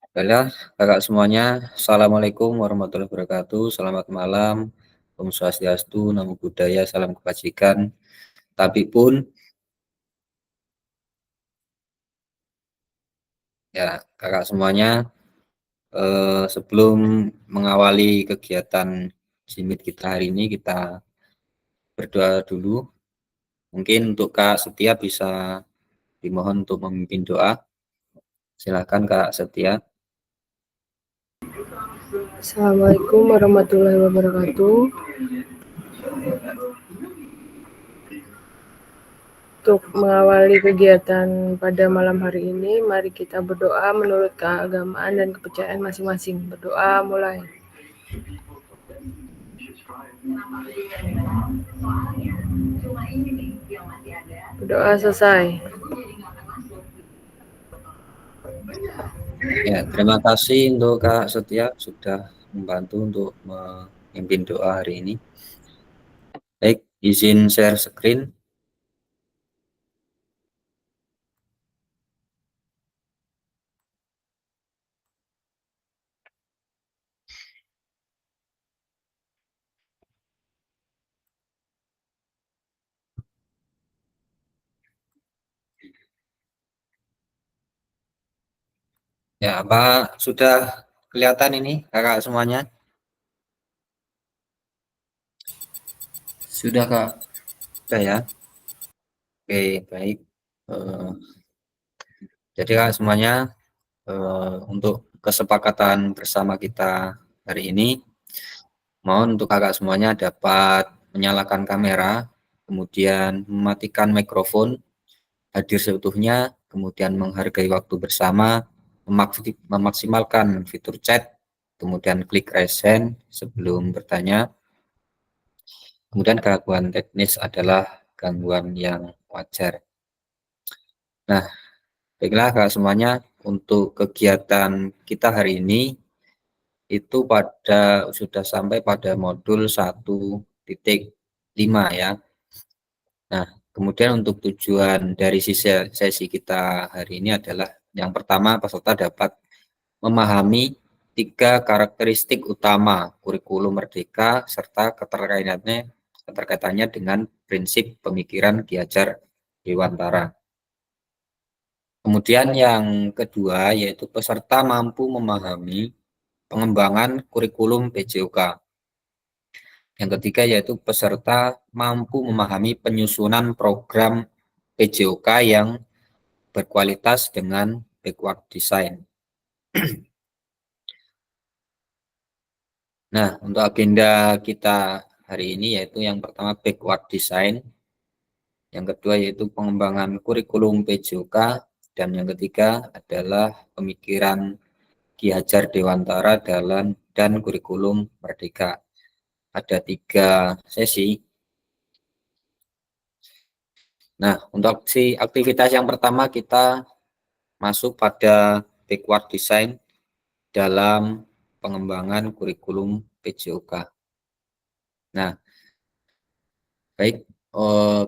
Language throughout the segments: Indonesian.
Baiklah, kakak semuanya, Assalamualaikum warahmatullahi wabarakatuh. Selamat malam, Om Swastiastu, Namo Buddhaya, salam kebajikan. Tapi pun, ya kakak semuanya, sebelum mengawali kegiatan Jimit kita hari ini, kita berdoa dulu. Mungkin untuk Kak Setia bisa dimohon untuk memimpin doa. Silakan Kak Setia. Assalamualaikum warahmatullahi wabarakatuh. Untuk mengawali kegiatan pada malam hari ini, mari kita berdoa menurut keagamaan dan kepercayaan masing-masing. Berdoa mulai. Berdoa selesai. Ya, terima kasih untuk Kak Setia sudah membantu untuk memimpin doa hari ini. Baik, izin share screen. Ya, apa sudah kelihatan ini kakak semuanya? Sudah Kak? Sudah ya? Oke, baik. Eh, jadi Kak semuanya, untuk kesepakatan bersama kita hari ini, mohon untuk kakak semuanya dapat menyalakan kamera, kemudian mematikan mikrofon, hadir seutuhnya, kemudian menghargai waktu bersama, memaksimalkan fitur chat, kemudian klik raise hand sebelum bertanya. Kemudian gangguan teknis adalah gangguan yang wajar. Nah, baiklah Kak semuanya, untuk kegiatan kita hari ini itu sudah sampai pada modul 1.5 ya. Nah, kemudian untuk tujuan dari sesi kita hari ini adalah yang pertama, peserta dapat memahami 3 karakteristik utama kurikulum Merdeka serta keterkaitannya dengan prinsip pemikiran Ki Hajar Dewantara. Kemudian yang kedua yaitu peserta mampu memahami pengembangan kurikulum PJOK. Yang ketiga yaitu peserta mampu memahami penyusunan program PJOK yang berkualitas dengan backward design. Nah, untuk agenda kita hari ini yaitu yang pertama backward design, yang kedua yaitu pengembangan kurikulum PJOK, dan yang ketiga adalah pemikiran Ki Hajar Dewantara dan kurikulum Merdeka. Ada 3 sesi. Nah, untuk aktivitas yang pertama kita masuk pada backward design dalam pengembangan kurikulum PJOK. Nah, baik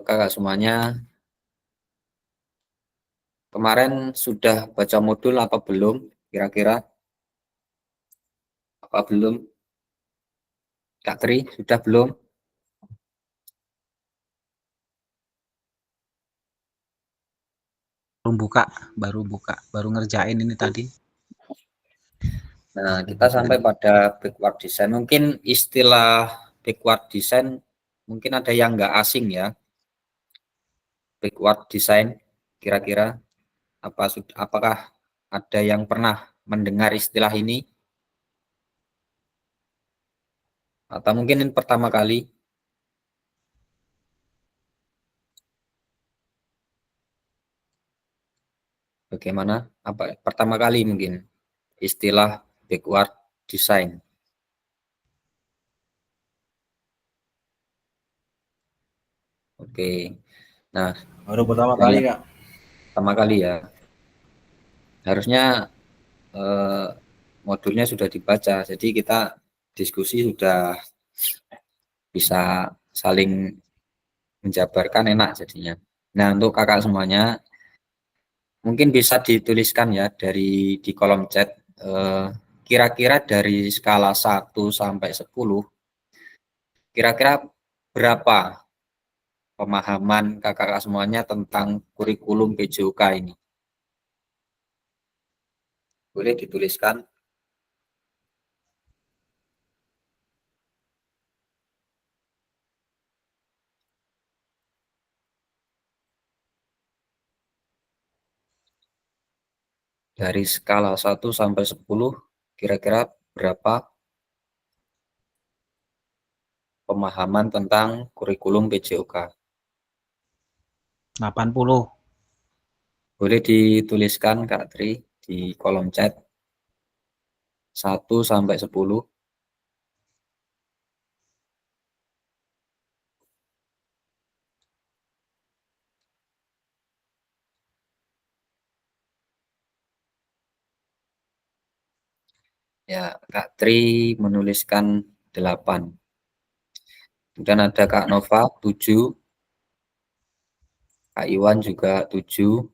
kakak semuanya, kemarin sudah baca modul apa belum? Kira-kira apa belum? Kak Tri, sudah belum? Baru buka, baru ngerjain ini tadi. Nah, kita sampai pada backward design. Mungkin istilah backward design mungkin ada yang nggak asing ya. Backward design, kira-kira apakah ada yang pernah mendengar istilah ini? Atau mungkin ini pertama kali? Bagaimana? Apa pertama kali mungkin istilah backward design? Oke. Nah, baru pertama kali Kak. Pertama kali ya. Harusnya modulnya sudah dibaca, jadi kita diskusi sudah bisa saling menjabarkan, enak jadinya. Nah, untuk kakak semuanya, mungkin bisa dituliskan ya di kolom chat, kira-kira dari skala 1 sampai 10, kira-kira berapa pemahaman kakak-kakak semuanya tentang kurikulum PJOK ini? Boleh dituliskan. Dari skala 1 sampai 10, kira-kira berapa pemahaman tentang kurikulum PJOK? 80. Boleh dituliskan Kak Tri di kolom chat 1 sampai 10. Ya, Kak Tri menuliskan 8. Kemudian ada Kak Nova 7, Kak Iwan juga 7,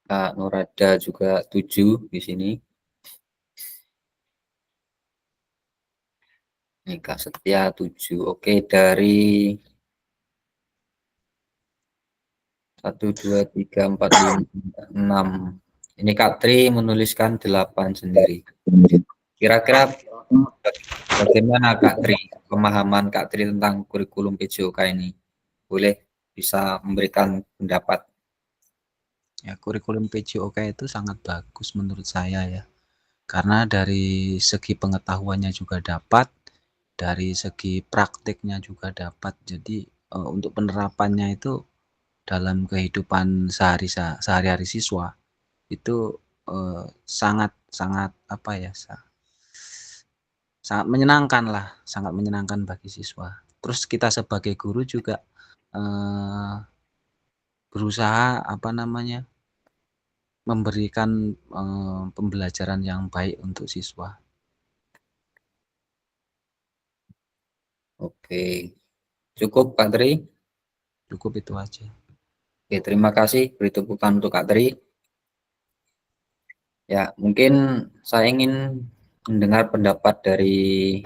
Kak Nurada juga 7 di sini. Ini Kak Setia 7. Oke, dari 1, 2, 3, 4, 5, 6. Ini Kak Tri menuliskan 8 sendiri. Kira-kira bagaimana Kak Tri, pemahaman Kak Tri tentang kurikulum PJOK ini? Boleh bisa memberikan pendapat. Ya, kurikulum PJOK itu sangat bagus menurut saya ya. Karena dari segi pengetahuannya juga dapat, dari segi praktiknya juga dapat. Jadi untuk penerapannya itu dalam kehidupan sehari-hari siswa itu sangat sangat apa ya, sangat menyenangkan lah, sangat menyenangkan bagi siswa. Terus kita sebagai guru juga berusaha apa namanya, memberikan pembelajaran yang baik untuk siswa. Oke, cukup Kak Tri. Cukup itu aja. Oke, terima kasih. Beri tepukan untuk Kak Tri. Ya, mungkin saya ingin mendengar pendapat dari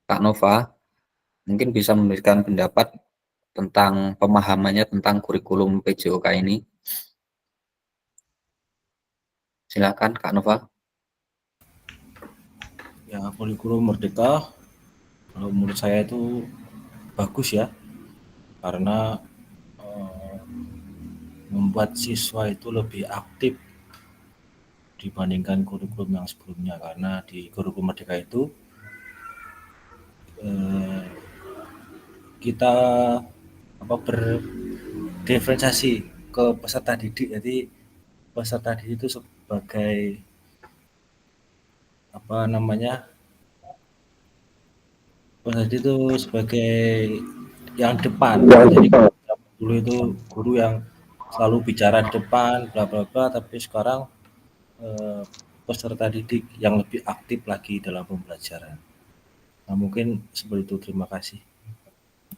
Kak Nova. Mungkin bisa memberikan pendapat tentang pemahamannya tentang kurikulum PJOK ini. Silakan Kak Nova. Ya, kurikulum Merdeka kalau menurut saya itu bagus ya, karena membuat siswa itu lebih aktif dibandingkan kurikulum yang sebelumnya, karena di kurikulum Merdeka itu kita berdiferensiasi ke peserta didik. Jadi peserta didik itu sebagai peserta didik itu sebagai yang depan. Jadi dulu itu guru yang selalu bicara di depan bla bla bla, tapi sekarang peserta didik yang lebih aktif lagi dalam pembelajaran. Nah, mungkin seperti itu. Terima kasih.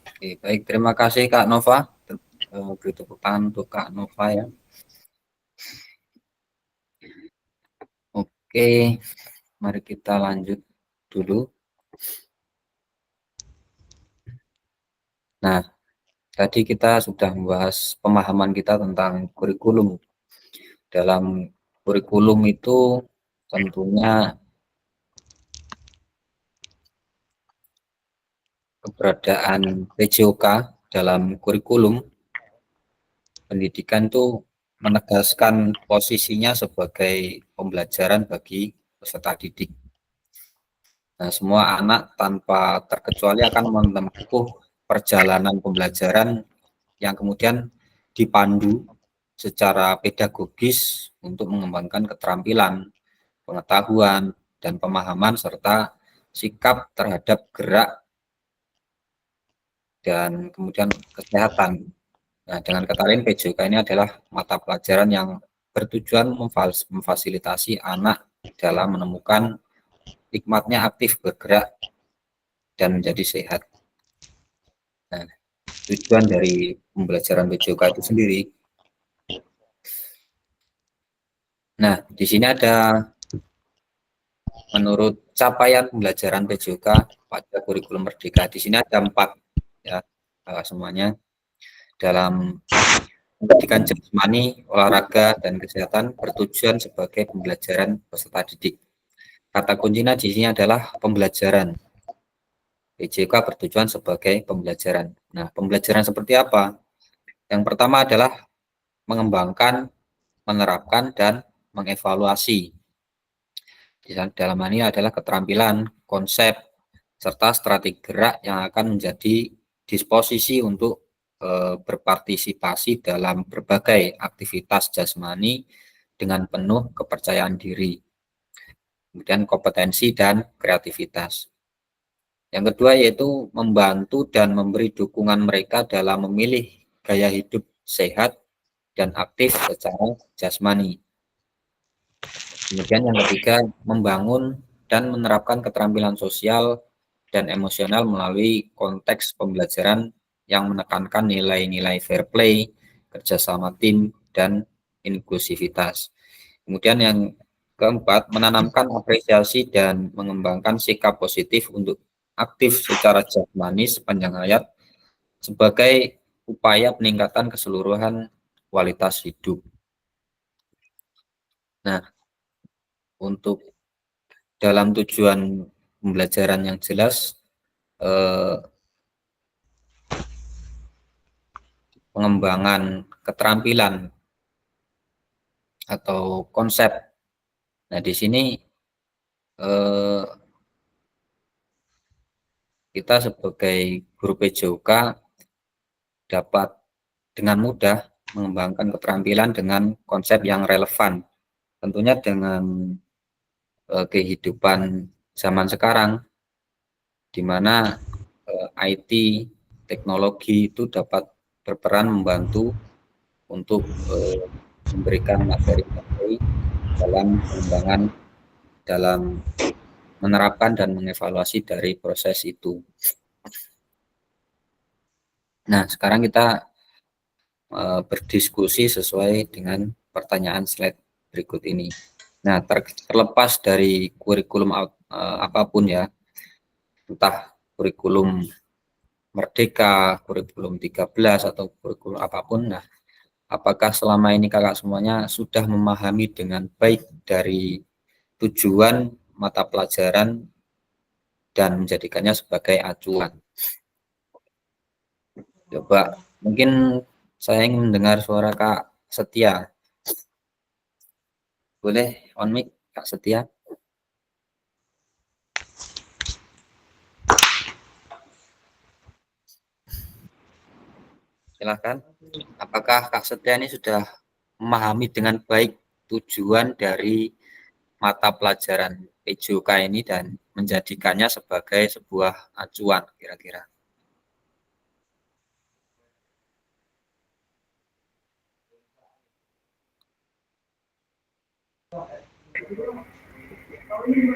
Oke, baik, terima kasih Kak Nova. Beri tepuk tangan untuk Kak Nova ya. Oke, mari kita lanjut dulu. Nah, tadi kita sudah membahas pemahaman kita tentang kurikulum. Dalam kurikulum itu tentunya keberadaan PJOK dalam kurikulum pendidikan itu menegaskan posisinya sebagai pembelajaran bagi peserta didik. Nah, semua anak tanpa terkecuali akan menempuh perjalanan pembelajaran yang kemudian dipandu secara pedagogis untuk mengembangkan keterampilan, pengetahuan, dan pemahaman serta sikap terhadap gerak dan kemudian kesehatan. Nah, dengan kata lain, PJOK ini adalah mata pelajaran yang bertujuan memfasilitasi anak dalam menemukan hikmatnya aktif bergerak dan menjadi sehat. Nah, tujuan dari pembelajaran PJOK itu sendiri. Nah, di sini ada menurut capaian pembelajaran PJOK pada kurikulum Merdeka. Di sini ada 4 ya, semuanya dalam pendidikan jasmani, olahraga, dan kesehatan bertujuan sebagai pembelajaran peserta didik. Kata kuncinya di sini adalah pembelajaran. PJOK bertujuan sebagai pembelajaran. Nah, pembelajaran seperti apa? Yang pertama adalah mengembangkan, menerapkan, dan mengevaluasi. Dalam hal ini adalah keterampilan, konsep, serta strategi gerak yang akan menjadi disposisi untuk berpartisipasi dalam berbagai aktivitas jasmani dengan penuh kepercayaan diri, kemudian kompetensi dan kreativitas. Yang kedua yaitu membantu dan memberi dukungan mereka dalam memilih gaya hidup sehat dan aktif secara jasmani. Kemudian yang ketiga, membangun dan menerapkan keterampilan sosial dan emosional melalui konteks pembelajaran yang menekankan nilai-nilai fair play, kerjasama tim, dan inklusivitas. Kemudian yang keempat, menanamkan apresiasi dan mengembangkan sikap positif untuk aktif secara jasmani sepanjang hayat sebagai upaya peningkatan keseluruhan kualitas hidup. Nah, untuk dalam tujuan pembelajaran yang jelas, pengembangan keterampilan atau konsep. Nah, di sini kita sebagai guru PJOK dapat dengan mudah mengembangkan keterampilan dengan konsep yang relevan, tentunya dengan kehidupan zaman sekarang, di mana IT, teknologi itu dapat berperan membantu untuk memberikan materi-materi dalam pengembangan, dalam menerapkan dan mengevaluasi dari proses itu. Nah, sekarang kita berdiskusi sesuai dengan pertanyaan slide berikut ini. Nah, terlepas dari kurikulum apapun ya, entah kurikulum Merdeka, kurikulum 13 atau kurikulum apapun, nah, apakah selama ini kakak semuanya sudah memahami dengan baik dari tujuan mata pelajaran dan menjadikannya sebagai acuan? Coba, mungkin saya ingin mendengar suara Kak Setia. Boleh on mic Kak Setia? Silakan. Apakah Kak Setia ini sudah memahami dengan baik tujuan dari mata pelajaran PJOK ini dan menjadikannya sebagai sebuah acuan kira-kira?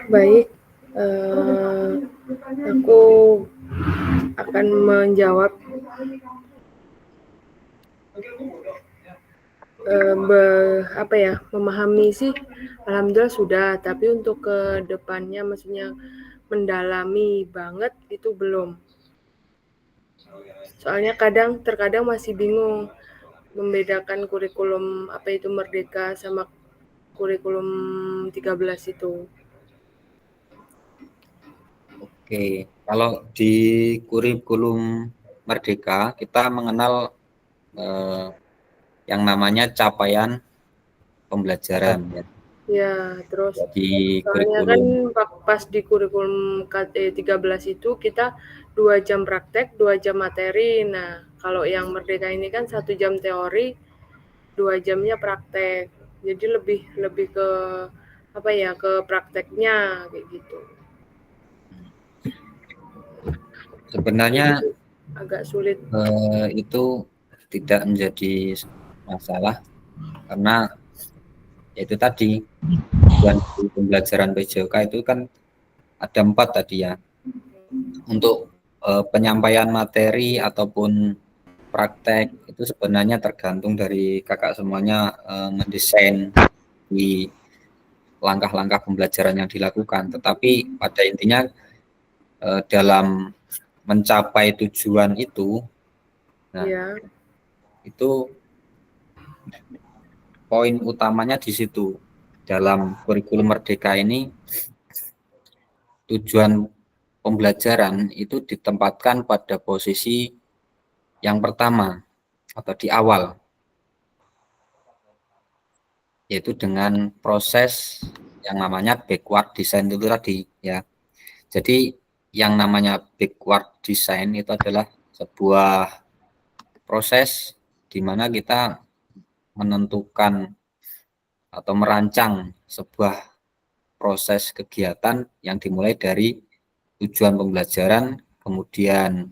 Baik, aku akan menjawab memahami sih, alhamdulillah sudah, tapi untuk ke depannya maksudnya mendalami banget itu belum. Soalnya terkadang masih bingung membedakan kurikulum apa itu Merdeka sama kurikulum 13 itu. Oke, kalau di kurikulum Merdeka kita mengenal yang namanya capaian pembelajaran ya. Ya, terus Di soalnya kan kurikulum pas di kurikulum 13 itu kita 2 jam praktek, 2 jam materi. Nah, kalau yang Merdeka ini kan 1 jam teori, 2 jamnya praktek. Jadi lebih ke apa ya, ke prakteknya kayak gitu. sebenarnya Jadi, agak sulit. itu tidak menjadi masalah karena itu tadi tujuan pembelajaran PJOK itu kan ada 4 tadi ya. untuk penyampaian materi ataupun praktek itu sebenarnya tergantung dari kakak semuanya mendesain di langkah-langkah pembelajaran yang dilakukan. Tetapi pada intinya dalam mencapai tujuan itu, nah Ya, itu poin utamanya di situ. Dalam kurikulum Merdeka ini tujuan pembelajaran itu ditempatkan pada posisi yang pertama atau di awal, yaitu dengan proses yang namanya backward design itu tadi ya. Jadi yang namanya backward design itu adalah sebuah proses di mana kita menentukan atau merancang sebuah proses kegiatan yang dimulai dari tujuan pembelajaran, kemudian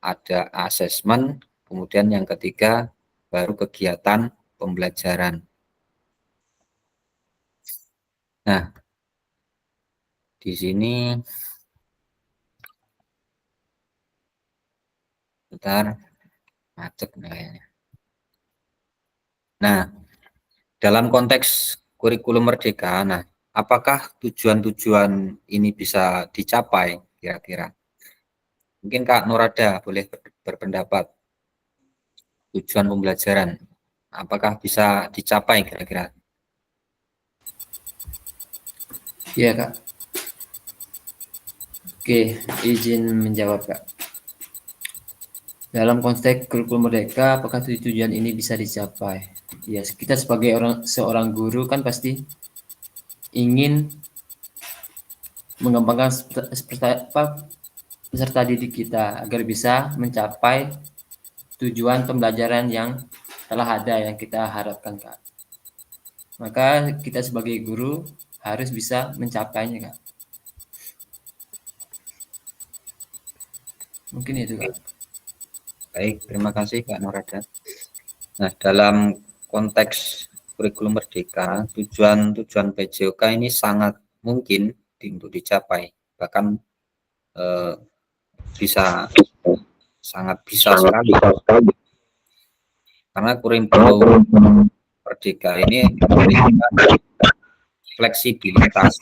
ada asesmen, kemudian yang ketiga baru kegiatan pembelajaran. Nah, di sini bentar macet kayaknya. Nah, dalam konteks kurikulum Merdeka, nah, apakah tujuan-tujuan ini bisa dicapai kira-kira? Mungkin Kak Nurada boleh berpendapat tujuan pembelajaran, apakah bisa dicapai kira-kira? Iya, Kak. Oke, izin menjawab, Kak. Dalam konteks kurikulum Merdeka, apakah tujuan ini bisa dicapai? Ya, kita sebagai seorang guru kan pasti ingin mengembangkan peserta didik kita agar bisa mencapai tujuan pembelajaran yang telah ada yang kita harapkan, Kak. Maka kita sebagai guru harus bisa mencapainya, Kak. Mungkin itu, Kak. Baik, terima kasih Kak Nurada. Nah, dalam konteks kurikulum Merdeka, tujuan PJOK ini sangat mungkin untuk dicapai, bahkan bisa sangat bisa sekali, karena kurikulum Merdeka ini memberikan fleksibilitas.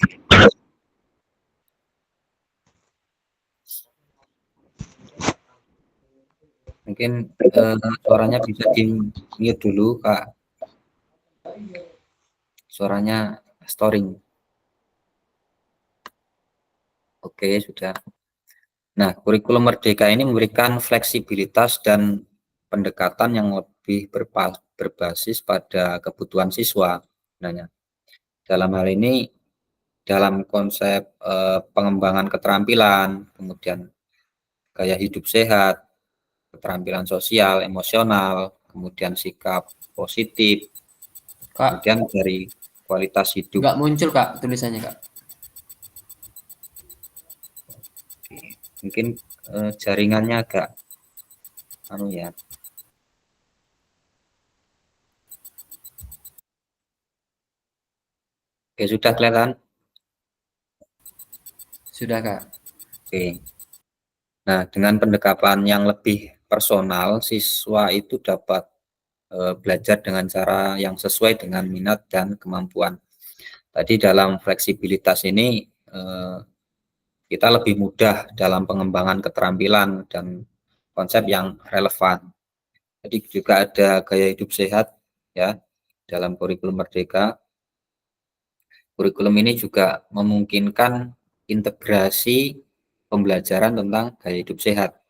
Mungkin suaranya bisa di-mute dulu, Kak. Suaranya storing. Oke, sudah. Nah, kurikulum Merdeka ini memberikan fleksibilitas dan pendekatan yang lebih berbasis pada kebutuhan siswa. Sebenarnya. Dalam hal ini, dalam konsep pengembangan keterampilan, kemudian gaya hidup sehat, keterampilan sosial, emosional, kemudian sikap positif, Kak, kemudian dari kualitas hidup. nggak muncul, Kak, tulisannya, Kak. Mungkin jaringannya agak anu ya. Oke, sudah kelihatan? Sudah, Kak. Oke. Nah, dengan pendekatan yang lebih personal, siswa itu dapat belajar dengan cara yang sesuai dengan minat dan kemampuan. Tadi dalam fleksibilitas ini kita lebih mudah dalam pengembangan keterampilan dan konsep yang relevan. Jadi juga ada gaya hidup sehat ya dalam kurikulum Merdeka. Kurikulum ini juga memungkinkan integrasi pembelajaran tentang gaya hidup sehat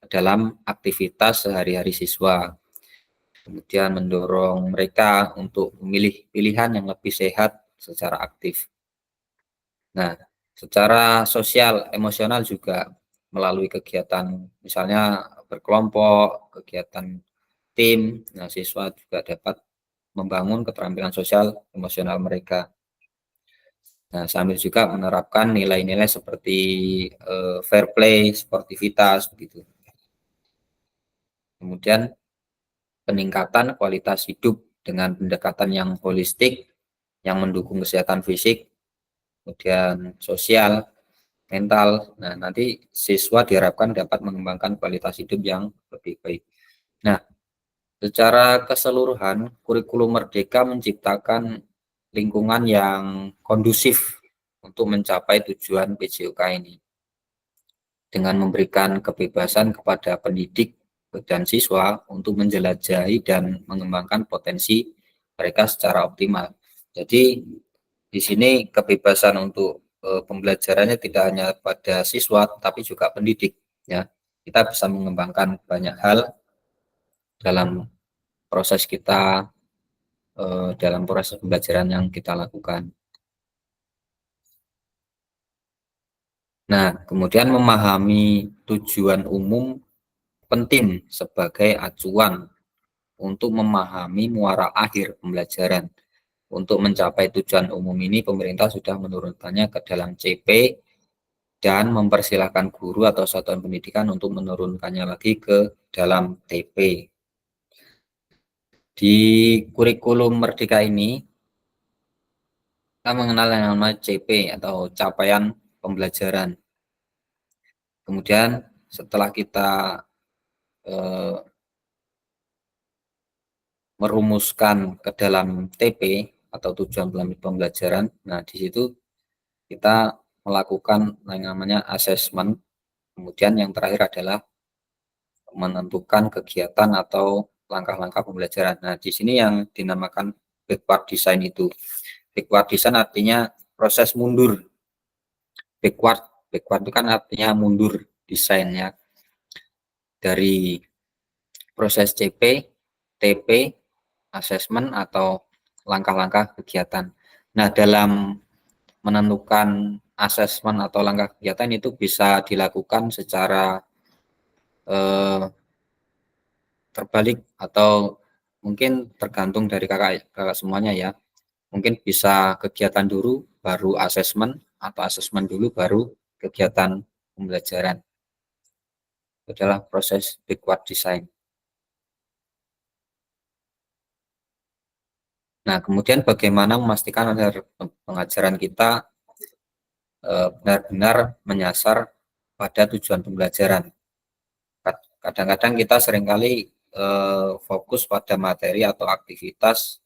dalam aktivitas sehari-hari siswa. Kemudian mendorong mereka untuk memilih pilihan yang lebih sehat secara aktif. Nah, secara sosial emosional juga melalui kegiatan misalnya berkelompok, kegiatan tim, nah siswa juga dapat membangun keterampilan sosial emosional mereka. Nah, sambil juga menerapkan nilai-nilai seperti fair play, sportivitas begitu. Kemudian peningkatan kualitas hidup dengan pendekatan yang holistik yang mendukung kesehatan fisik, kemudian sosial, mental. Nah, nanti siswa diharapkan dapat mengembangkan kualitas hidup yang lebih baik. Nah, secara keseluruhan, kurikulum Merdeka menciptakan lingkungan yang kondusif untuk mencapai tujuan PJOK ini. Dengan memberikan kebebasan kepada pendidik dan siswa untuk menjelajahi dan mengembangkan potensi mereka secara optimal. Jadi di sini kebebasan untuk pembelajarannya tidak hanya pada siswa tapi juga pendidik, ya. Kita bisa mengembangkan banyak hal dalam proses kita dalam proses pembelajaran yang kita lakukan. Nah, kemudian memahami tujuan umum penting sebagai acuan untuk memahami muara akhir pembelajaran. Untuk mencapai tujuan umum ini, pemerintah sudah menurunkannya ke dalam CP dan mempersilahkan guru atau satuan pendidikan untuk menurunkannya lagi ke dalam TP. Di kurikulum Merdeka ini, kita mengenal yang namanya CP atau capaian pembelajaran. Kemudian setelah kita merumuskan ke dalam TP atau tujuan pembelajaran, nah di situ kita melakukan yang namanya asesmen. Kemudian yang terakhir adalah menentukan kegiatan atau langkah-langkah pembelajaran. Nah, di sini yang dinamakan backward design itu. Backward design artinya proses mundur. Backward itu kan artinya mundur desainnya. Dari proses CP, TP, asesmen atau langkah-langkah kegiatan. Nah, dalam menentukan asesmen atau langkah kegiatan itu bisa dilakukan secara terbalik atau mungkin tergantung dari kakak semuanya ya. Mungkin bisa kegiatan dulu baru asesmen atau asesmen dulu baru kegiatan pembelajaran. Itu adalah proses backward design. Nah, kemudian bagaimana memastikan agar pengajaran kita benar-benar menyasar pada tujuan pembelajaran. Kadang-kadang kita seringkali fokus pada materi atau aktivitas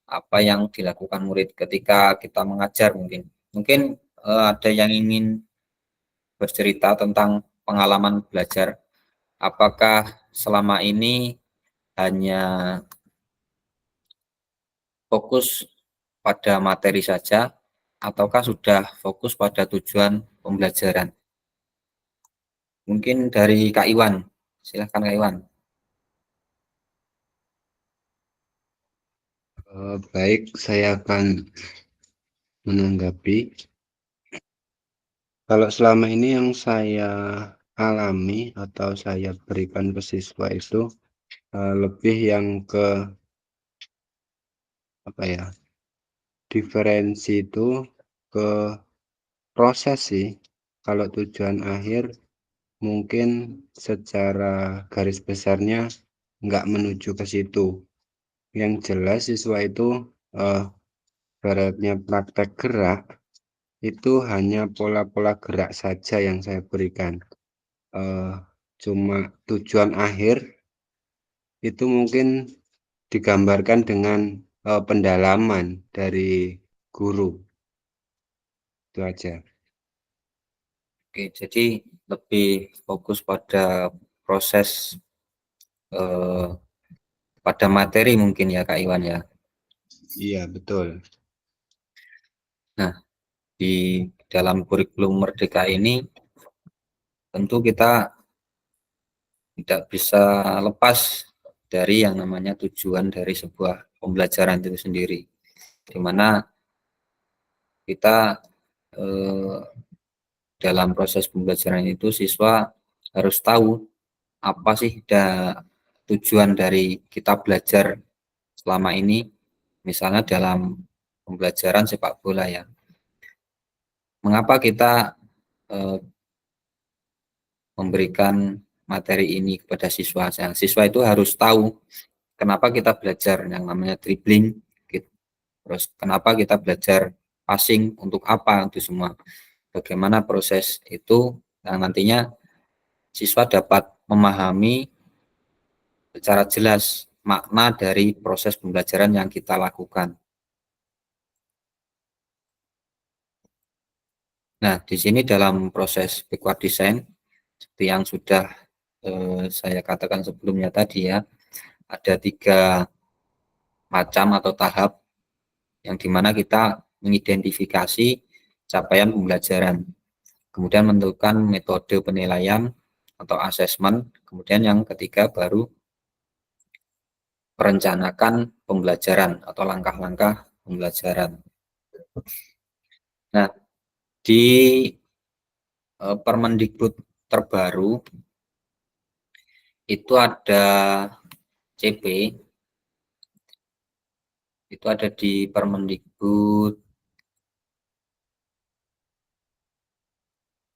apa yang dilakukan murid ketika kita mengajar. Mungkin ada yang ingin bercerita tentang pengalaman belajar. Apakah selama ini hanya fokus pada materi saja ataukah sudah fokus pada tujuan pembelajaran? Mungkin dari Kak Iwan. Silahkan Kak Iwan. Baik, saya akan menanggapi. Kalau selama ini yang saya alami atau saya berikan ke siswa itu lebih yang ke apa ya, diferensi itu ke proses sih. Kalau tujuan akhir mungkin secara garis besarnya nggak menuju ke situ. Yang jelas siswa itu ibaratnya praktek gerak itu hanya pola-pola gerak saja yang saya berikan. Cuma tujuan akhir itu mungkin digambarkan dengan pendalaman dari guru. Itu aja. Oke, jadi lebih fokus pada proses pada materi mungkin ya Kak Iwan ya. Iya, betul. Nah, di dalam kurikulum Merdeka ini tentu kita tidak bisa lepas dari yang namanya tujuan dari sebuah pembelajaran itu sendiri, di mana kita dalam proses pembelajaran itu siswa harus tahu apa sih tujuan dari kita belajar selama ini, misalnya dalam pembelajaran sepak bola ya. Mengapa kita memberikan materi ini kepada siswa? Siswa itu harus tahu kenapa kita belajar yang namanya dribbling, terus kenapa kita belajar passing, untuk apa, itu semua. bagaimana proses itu, yang nantinya siswa dapat memahami secara jelas makna dari proses pembelajaran yang kita lakukan. Nah, di sini dalam proses backward design, seperti yang sudah saya katakan sebelumnya tadi ya, ada 3 macam atau tahap yang dimana kita mengidentifikasi capaian pembelajaran, kemudian menentukan metode penilaian atau asesmen, kemudian yang ketiga baru merencanakan pembelajaran atau langkah-langkah pembelajaran. Nah, di Permendikbud terbaru itu ada CP, itu ada di Permendikbud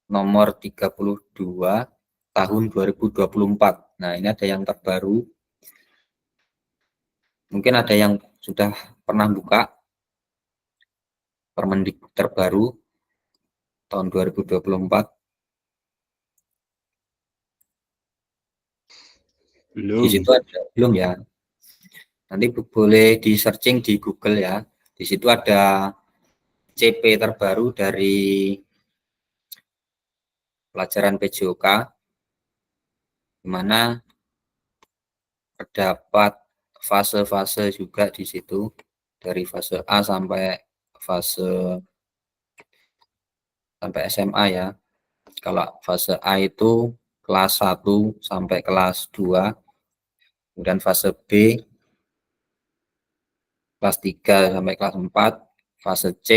nomor 32 tahun 2024. Nah, ini ada yang terbaru. Mungkin ada yang sudah pernah buka Permendikbud terbaru tahun 2024. Di situ ada, belum ya? Nanti boleh di searching di Google ya. Di situ ada CP terbaru dari pelajaran PJOK, di mana terdapat fase-fase juga di situ, dari fase A sampai SMA ya. Kalau fase A itu kelas 1 sampai kelas 2, kemudian fase B kelas 3 sampai kelas 4, fase C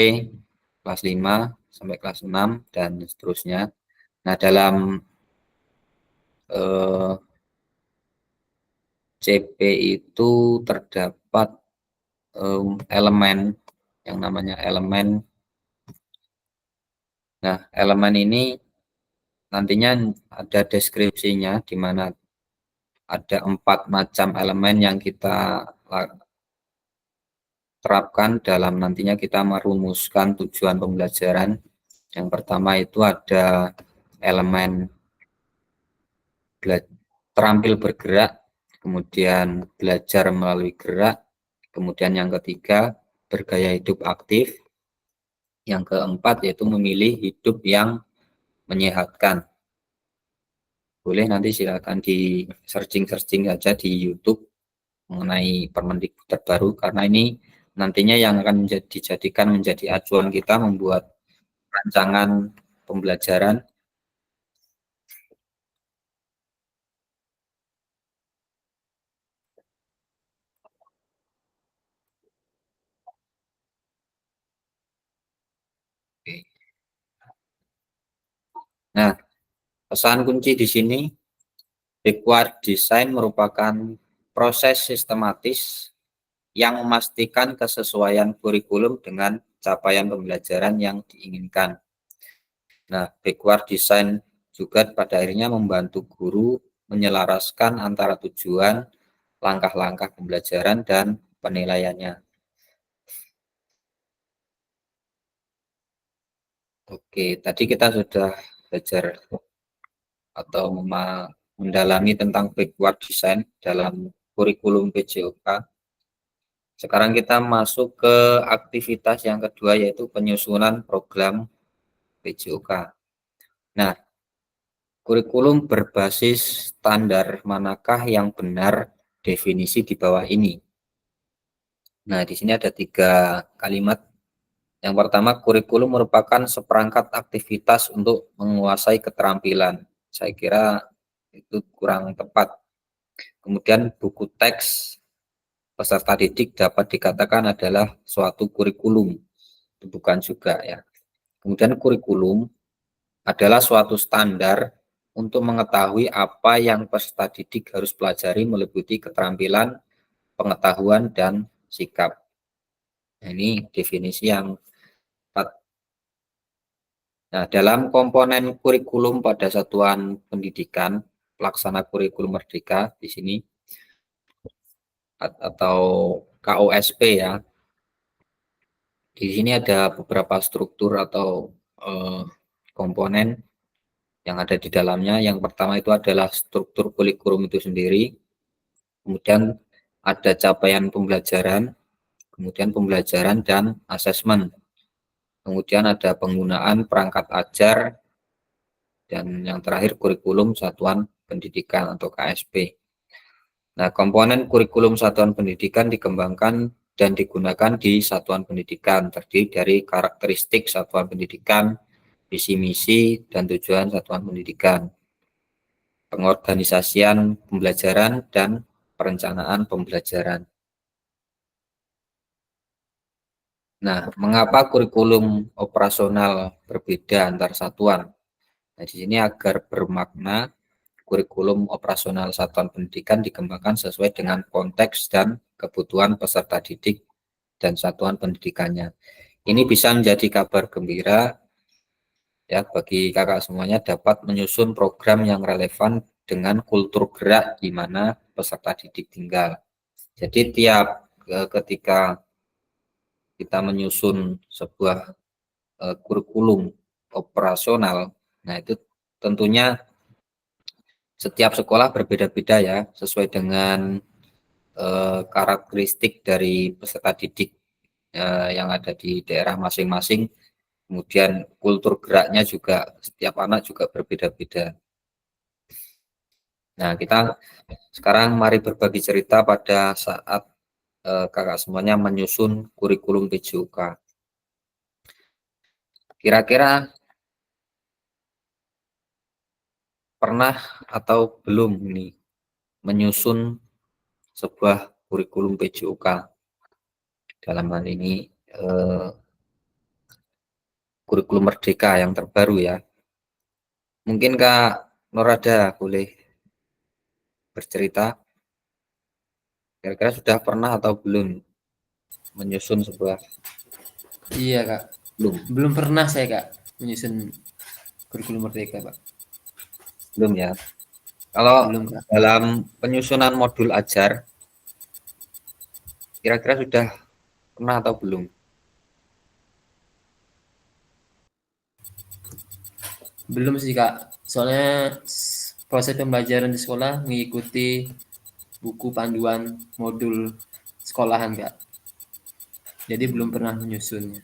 kelas 5 sampai kelas 6, dan seterusnya. Nah, dalam CP itu terdapat elemen yang namanya elemen. Nah, elemen ini nantinya ada deskripsinya, di mana ada 4 macam elemen yang kita terapkan dalam nantinya kita merumuskan tujuan pembelajaran. Yang pertama itu ada elemen terampil bergerak, kemudian belajar melalui gerak, kemudian yang ketiga bergaya hidup aktif, yang keempat yaitu memilih hidup yang menyehatkan. Boleh nanti silakan di searching aja di YouTube mengenai Permendikbud terbaru, karena ini nantinya yang akan dijadikan menjadi acuan kita membuat rancangan pembelajaran. Nah, pesan kunci di sini, backward design merupakan proses sistematis yang memastikan kesesuaian kurikulum dengan capaian pembelajaran yang diinginkan. Nah, backward design juga pada akhirnya membantu guru menyelaraskan antara tujuan, langkah-langkah pembelajaran, dan penilaiannya. Oke, tadi kita sudah belajar atau mendalami tentang backward design dalam kurikulum PJOK. Sekarang kita masuk ke aktivitas yang kedua, yaitu penyusunan program PJOK. Nah, kurikulum berbasis standar manakah yang benar, definisi di bawah ini. Nah, di sini ada 3 kalimat. Yang pertama, kurikulum merupakan seperangkat aktivitas untuk menguasai keterampilan. Saya kira itu kurang tepat. Kemudian buku teks peserta didik dapat dikatakan adalah suatu kurikulum. Itu bukan juga ya. Kemudian kurikulum adalah suatu standar untuk mengetahui apa yang peserta didik harus pelajari meliputi keterampilan, pengetahuan, dan sikap. Nah, ini definisi yang tepat. Nah, dalam komponen kurikulum pada satuan pendidikan, pelaksana kurikulum merdeka di sini atau KOSP ya. Di sini ada beberapa struktur atau komponen yang ada di dalamnya. Yang pertama itu adalah struktur kurikulum itu sendiri, kemudian ada capaian pembelajaran, kemudian pembelajaran dan asesmen, kemudian ada penggunaan perangkat ajar, dan yang terakhir kurikulum satuan pendidikan atau KSP. Nah, komponen kurikulum satuan pendidikan dikembangkan dan digunakan di satuan pendidikan, terdiri dari karakteristik satuan pendidikan, visi misi dan tujuan satuan pendidikan, pengorganisasian pembelajaran dan perencanaan pembelajaran. Nah, mengapa kurikulum operasional berbeda antar satuan? Nah, di sini agar bermakna, kurikulum operasional satuan pendidikan dikembangkan sesuai dengan konteks dan kebutuhan peserta didik dan satuan pendidikannya. Ini bisa menjadi kabar gembira ya bagi kakak semuanya, dapat menyusun program yang relevan dengan kultur gerak di mana peserta didik tinggal. Jadi tiap ketika kita menyusun sebuah kurikulum operasional, nah itu tentunya setiap sekolah berbeda-beda ya, sesuai dengan karakteristik dari peserta didik yang ada di daerah masing-masing. Kemudian kultur geraknya juga setiap anak juga berbeda-beda. Nah, kita sekarang mari berbagi cerita pada saat kakak semuanya menyusun kurikulum PJOK. Kira-kira pernah atau belum ini menyusun sebuah kurikulum PJOK? Dalam hal ini kurikulum Merdeka yang terbaru ya. Mungkin Kak Norada boleh bercerita, kira-kira sudah pernah atau belum menyusun sebuah? Iya Kak, belum pernah saya Kak menyusun kurikulum Merdeka Pak. Belum ya. Kalau Belum Kak. dalam penyusunan modul ajar, kira-kira sudah pernah atau belum? Belum sih Kak, soalnya proses pembelajaran di sekolah mengikuti buku panduan modul sekolahan Kak. Jadi belum pernah menyusunnya.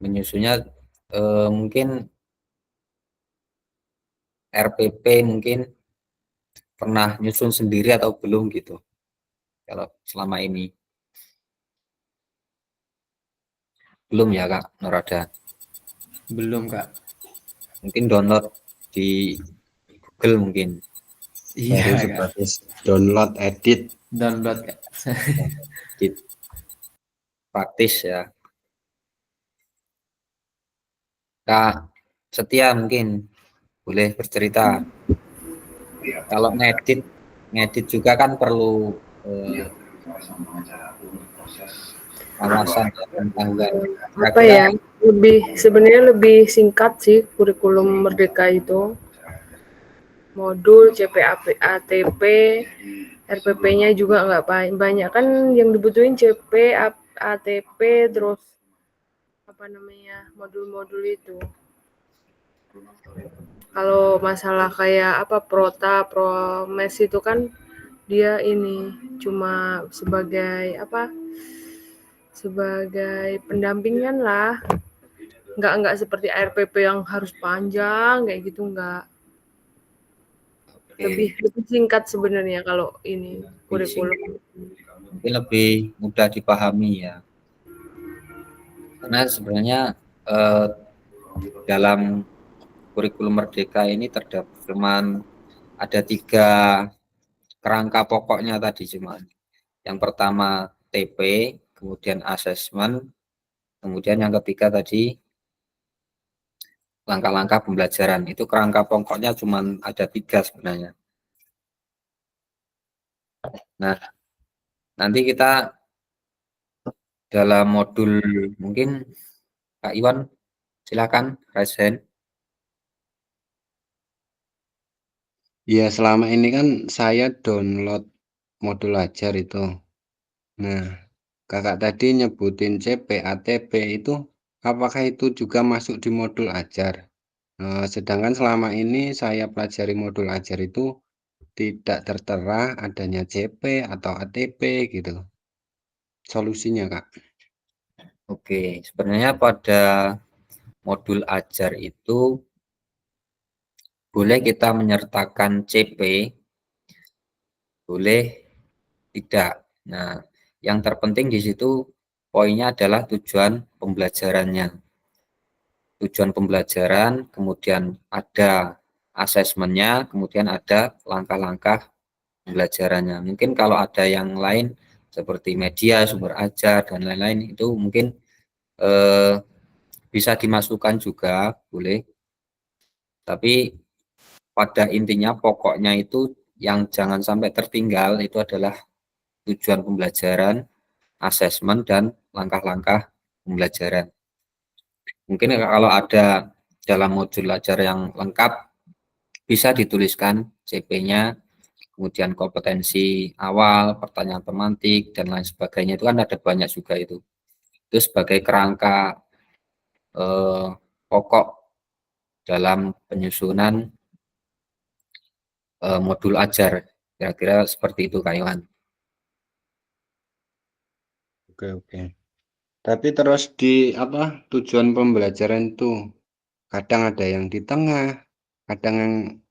Menyusunnya mungkin RPP mungkin pernah nyusun sendiri atau belum gitu, kalau selama ini? Belum ya Kak Norada? Belum Kak. Mungkin download di Google mungkin. Iya Baru Kak. sebatas download edit. Download Kak. Edit praktis ya. Kak Setia mungkin boleh bercerita. Kalau ngedit juga kan perlu wawasan dan pengetahuan. Apa ya, sebenarnya lebih singkat sih kurikulum Merdeka itu. Modul CP ATP, RPP-nya juga nggak banyak kan, yang dibutuhin CP ATP terus apa namanya modul-modul itu. Kalau masalah kayak apa promes itu kan dia ini cuma sebagai apa, sebagai pendampingan lah, nggak seperti RPP yang harus panjang kayak gitu, nggak. Lebih singkat sebenarnya kalau ini kurikulum. Mungkin lebih mudah dipahami ya, karena sebenarnya dalam kurikulum Merdeka ini terdapat cuman ada 3 kerangka pokoknya tadi, cuman yang pertama TP, kemudian asesmen, kemudian yang ketiga tadi langkah-langkah pembelajaran. Itu kerangka pokoknya cuma ada 3 sebenarnya. Nah, nanti kita dalam modul, mungkin Kak Iwan silakan raise hand. Ya, selama ini kan saya download modul ajar itu. Nah, Kakak tadi nyebutin CP, ATP itu apakah itu juga masuk di modul ajar? Sedangkan selama ini saya pelajari modul ajar itu tidak tertera adanya CP atau ATP gitu. Solusinya, Kak? Oke, sebenarnya pada modul ajar itu boleh kita menyertakan CP, boleh tidak. Nah, yang terpenting di situ poinnya adalah tujuan pembelajarannya. Tujuan pembelajaran, kemudian ada asesmennya, kemudian ada langkah-langkah pembelajarannya. Mungkin kalau ada yang lain seperti media, sumber ajar, dan lain-lain itu mungkin bisa dimasukkan juga, boleh. Tapi pada intinya pokoknya itu yang jangan sampai tertinggal itu adalah tujuan pembelajaran, asesmen, dan langkah-langkah pembelajaran. Mungkin kalau ada dalam modul ajar yang lengkap, bisa dituliskan CP-nya, kemudian kompetensi awal, pertanyaan pemantik, dan lain sebagainya. Itu kan ada banyak juga itu. Itu sebagai kerangka pokok dalam penyusunan modul ajar. Kira-kira seperti itu, Kak Iwan. Oke. Tapi terus di tujuan pembelajaran itu kadang ada yang di tengah, kadang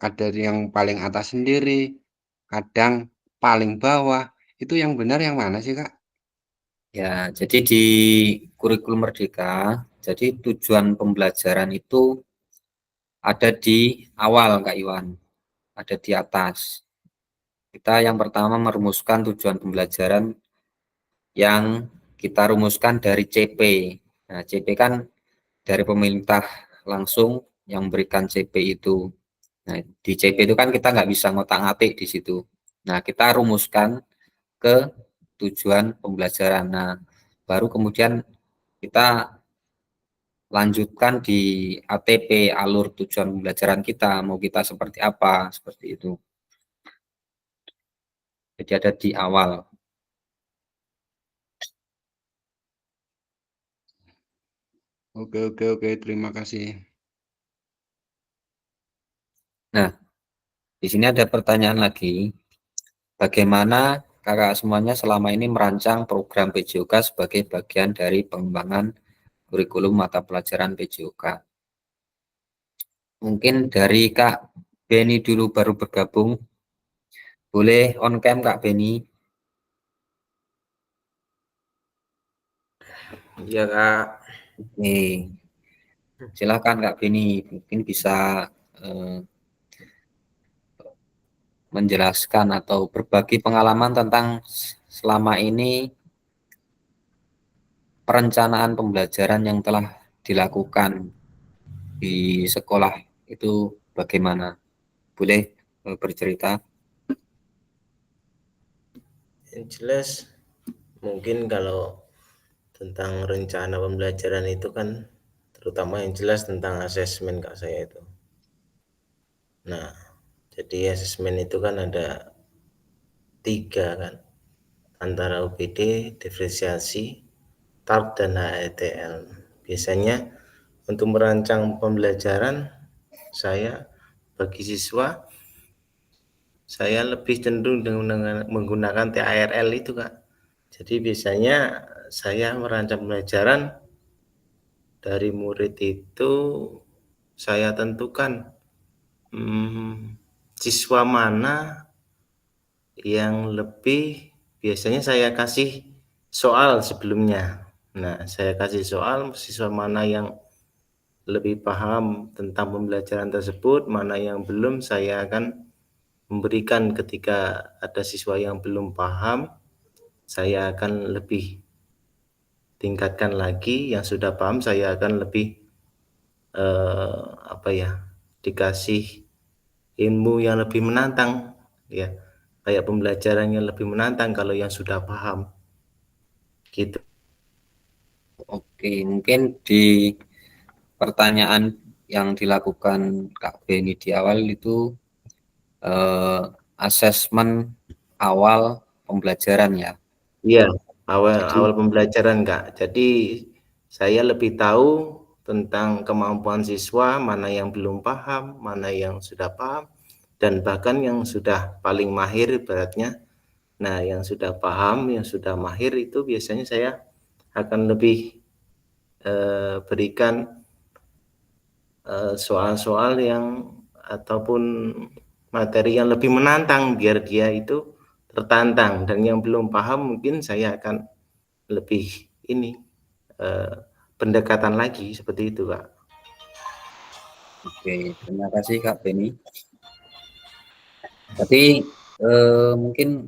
ada yang paling atas sendiri, kadang paling bawah. Itu yang benar yang mana sih, Kak? Ya, jadi di kurikulum Merdeka, jadi tujuan pembelajaran itu ada di awal, Kak Iwan, ada di atas. Kita yang pertama merumuskan tujuan pembelajaran yang kita rumuskan dari CP. Nah, CP kan dari pemerintah langsung yang memberikan CP itu. Nah, di CP itu kan kita nggak bisa ngotak-ngatik di situ. Nah, kita rumuskan ke tujuan pembelajaran. Nah, baru kemudian kita lanjutkan di ATP, alur tujuan pembelajaran kita, mau kita seperti apa, seperti itu. Jadi ada di awal. Oke, terima kasih. Nah, di sini ada pertanyaan lagi. Bagaimana kakak semuanya selama ini merancang program PJOK sebagai bagian dari pengembangan kurikulum mata pelajaran PJOK? Mungkin dari Kak Beni dulu baru bergabung. Boleh on cam Kak Beni? Iya Kak. Oke. Silakan Kak Beni, mungkin bisa menjelaskan atau berbagi pengalaman tentang selama ini perencanaan pembelajaran yang telah dilakukan di sekolah itu bagaimana? Boleh bercerita? Yang jelas mungkin kalau tentang rencana pembelajaran itu kan terutama yang jelas tentang asesmen Kak saya itu. Nah, jadi asesmen itu kan ada 3 kan, antara UPD, diferensiasi, TARP, dan HETL. Biasanya untuk merancang pembelajaran saya bagi siswa, saya lebih cenderung dengan menggunakan TARL itu Kak. Jadi biasanya saya merancang pembelajaran dari murid itu saya tentukan siswa mana yang lebih, biasanya saya kasih soal sebelumnya. Nah, saya kasih soal siswa mana yang lebih paham tentang pembelajaran tersebut, mana yang belum, saya akan memberikan ketika ada siswa yang belum paham, saya akan lebih tingkatkan lagi, yang sudah paham saya akan lebih dikasih ilmu yang lebih menantang, ya, kayak pembelajaran yang lebih menantang kalau yang sudah paham, gitu. Oke, mungkin di pertanyaan yang dilakukan Kak Beni di awal itu asesmen awal pembelajaran ya. Iya. awal pembelajaran, Kak. Jadi saya lebih tahu tentang kemampuan siswa, mana yang belum paham, mana yang sudah paham, dan bahkan yang sudah paling mahir ibaratnya. Nah, yang sudah paham, yang sudah mahir itu biasanya saya akan lebih berikan soal-soal yang ataupun materi yang lebih menantang biar dia itu tertantang, dan yang belum paham mungkin saya akan lebih ini pendekatan lagi seperti itu, Kak. Oke, terima kasih Kak Beni. Tapi mungkin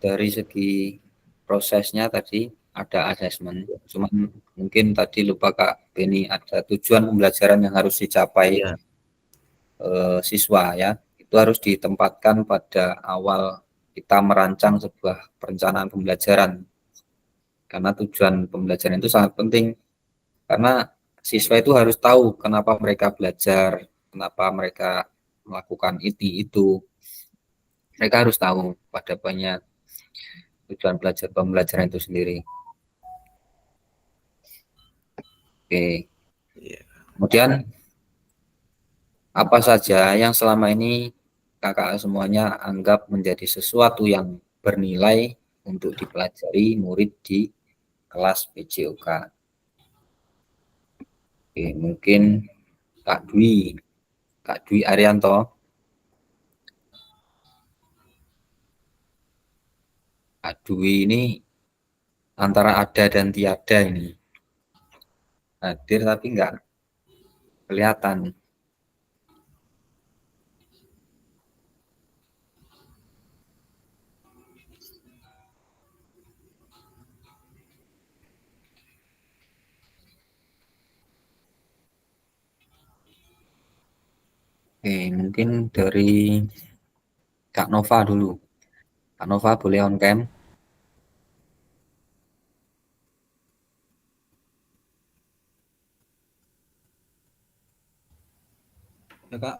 dari segi prosesnya tadi ada asesmen, cuman mungkin tadi lupa Kak Beni ada tujuan pembelajaran yang harus dicapai Iya. siswa ya. Itu harus ditempatkan pada awal kita merancang sebuah perencanaan pembelajaran. Karena tujuan pembelajaran itu sangat penting. Karena siswa itu harus tahu kenapa mereka belajar, kenapa mereka melakukan itu. Mereka harus tahu pada banyak tujuan pembelajaran itu sendiri. Oke. Kemudian apa saja yang selama ini kakak semuanya anggap menjadi sesuatu yang bernilai untuk dipelajari murid di kelas PJOK. Oke, mungkin Kak Dwi Arianto. Kak Dwi ini antara ada dan tiada ini. Hadir tapi enggak kelihatan. Oke, mungkin dari Kak Nova dulu. Kak Nova boleh on cam. Ya, Kak.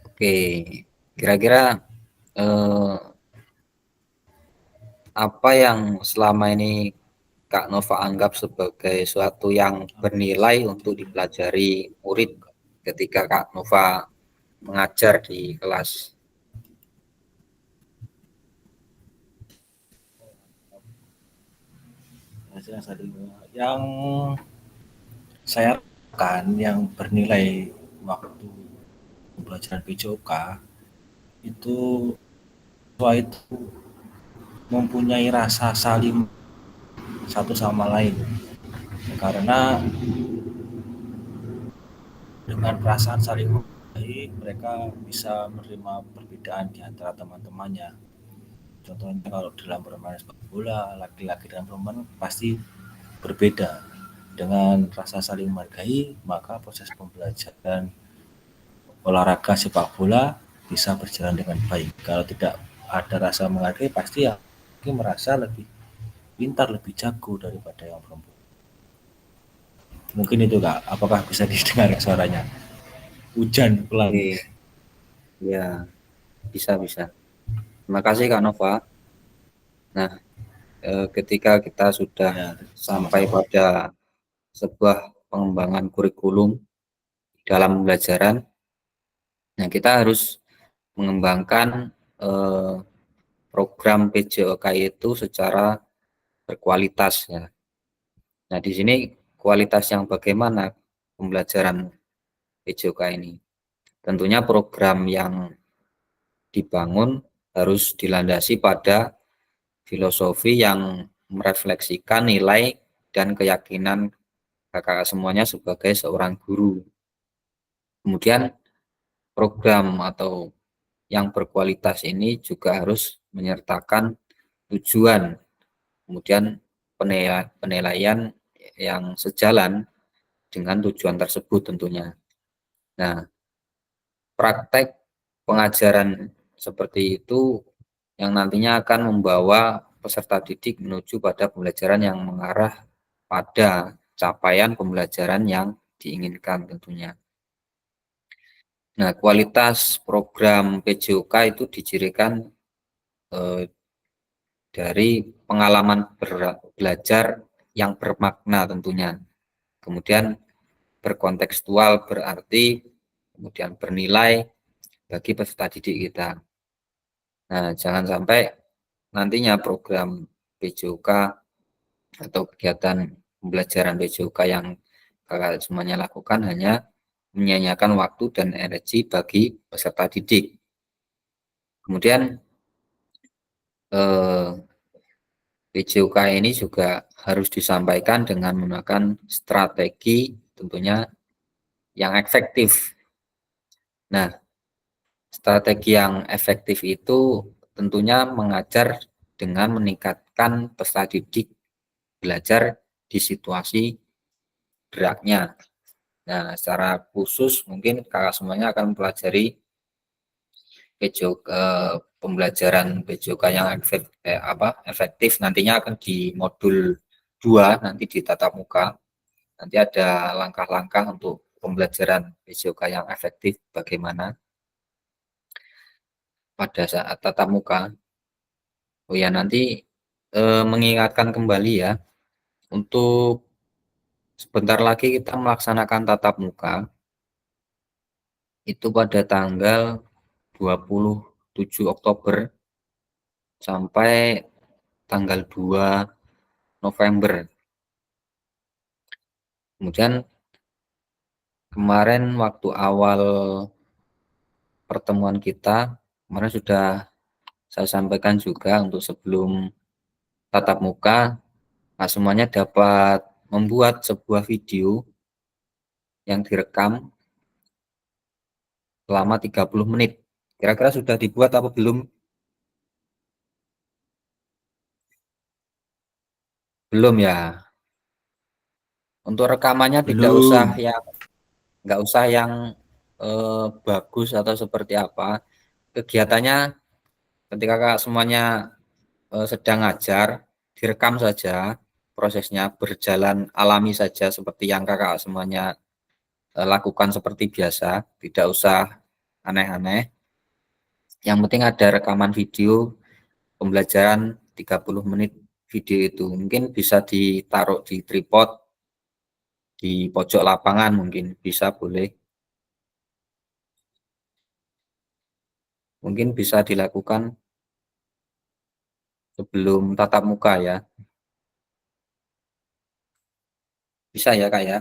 Oke, kira-kira apa yang selama ini Kak Nova anggap sebagai suatu yang bernilai untuk dipelajari murid ketika Kak Nova mengajar di kelas? Yang saya lakukan yang bernilai waktu pembelajaran PJOK itu mempunyai rasa saling satu sama lain, karena dengan perasaan saling menghargai mereka bisa menerima perbedaan di antara teman-temannya. Contohnya kalau dalam bermain sepak bola, laki-laki dan perempuan pasti berbeda. Dengan rasa saling menghargai, maka proses pembelajaran olahraga sepak bola bisa berjalan dengan baik. Kalau tidak ada rasa menghargai, pasti yang merasa lebih pintar, lebih jago daripada yang perempuan. Mungkin itu, Kak. Apakah bisa didengar suaranya? Hujan pelan. Ya, bisa. Terima kasih Kak Nova. Nah, ketika kita sudah sampai pada sebuah pengembangan kurikulum dalam pembelajaran, nah kita harus mengembangkan program PJOK itu secara berkualitas ya. Nah, di sini kualitas yang bagaimana pembelajaran PJOK ini? Tentunya program yang dibangun harus dilandasi pada filosofi yang merefleksikan nilai dan keyakinan kakak semuanya sebagai seorang guru. Kemudian program atau yang berkualitas ini juga harus menyertakan tujuan, kemudian penilaian yang sejalan dengan tujuan tersebut tentunya. Nah, praktek pengajaran seperti itu yang nantinya akan membawa peserta didik menuju pada pembelajaran yang mengarah pada capaian pembelajaran yang diinginkan tentunya. Nah, kualitas program PJOK itu dicirikan dari pengalaman belajar yang bermakna tentunya. Kemudian berkontekstual berarti, kemudian bernilai bagi peserta didik kita. Nah, jangan sampai nantinya program PJOK atau kegiatan pembelajaran PJOK yang kakak semuanya lakukan hanya menyia-nyiakan waktu dan energi bagi peserta didik. Kemudian PJOK ini juga harus disampaikan dengan menggunakan strategi tentunya yang efektif. Nah, strategi yang efektif itu tentunya mengajar dengan meningkatkan peserta didik belajar di situasi geraknya. Nah, secara khusus mungkin kakak semuanya akan mempelajari PJOK, pembelajaran PJOK yang efektif nantinya akan di modul 2 nanti di tatap muka. Nanti ada langkah-langkah untuk pembelajaran PJOK yang efektif bagaimana pada saat tatap muka. Oh ya, nanti mengingatkan kembali ya, untuk sebentar lagi kita melaksanakan tatap muka itu pada tanggal 27 Oktober sampai tanggal 2 November. Kemudian kemarin waktu awal pertemuan kita, kemarin sudah saya sampaikan juga untuk sebelum tatap muka, semuanya dapat membuat sebuah video yang direkam selama 30 menit. Kira-kira sudah dibuat apa belum? Belum ya. Untuk rekamannya tidak usah yang bagus atau seperti apa. Kegiatannya ketika kakak semuanya sedang ngajar, direkam saja prosesnya, berjalan alami saja seperti yang kakak semuanya lakukan seperti biasa, tidak usah aneh-aneh. Yang penting ada rekaman video pembelajaran 30 menit video itu. Mungkin bisa ditaruh di tripod di pojok lapangan, mungkin bisa, boleh. Mungkin bisa dilakukan sebelum tatap muka ya. Bisa ya Kak ya?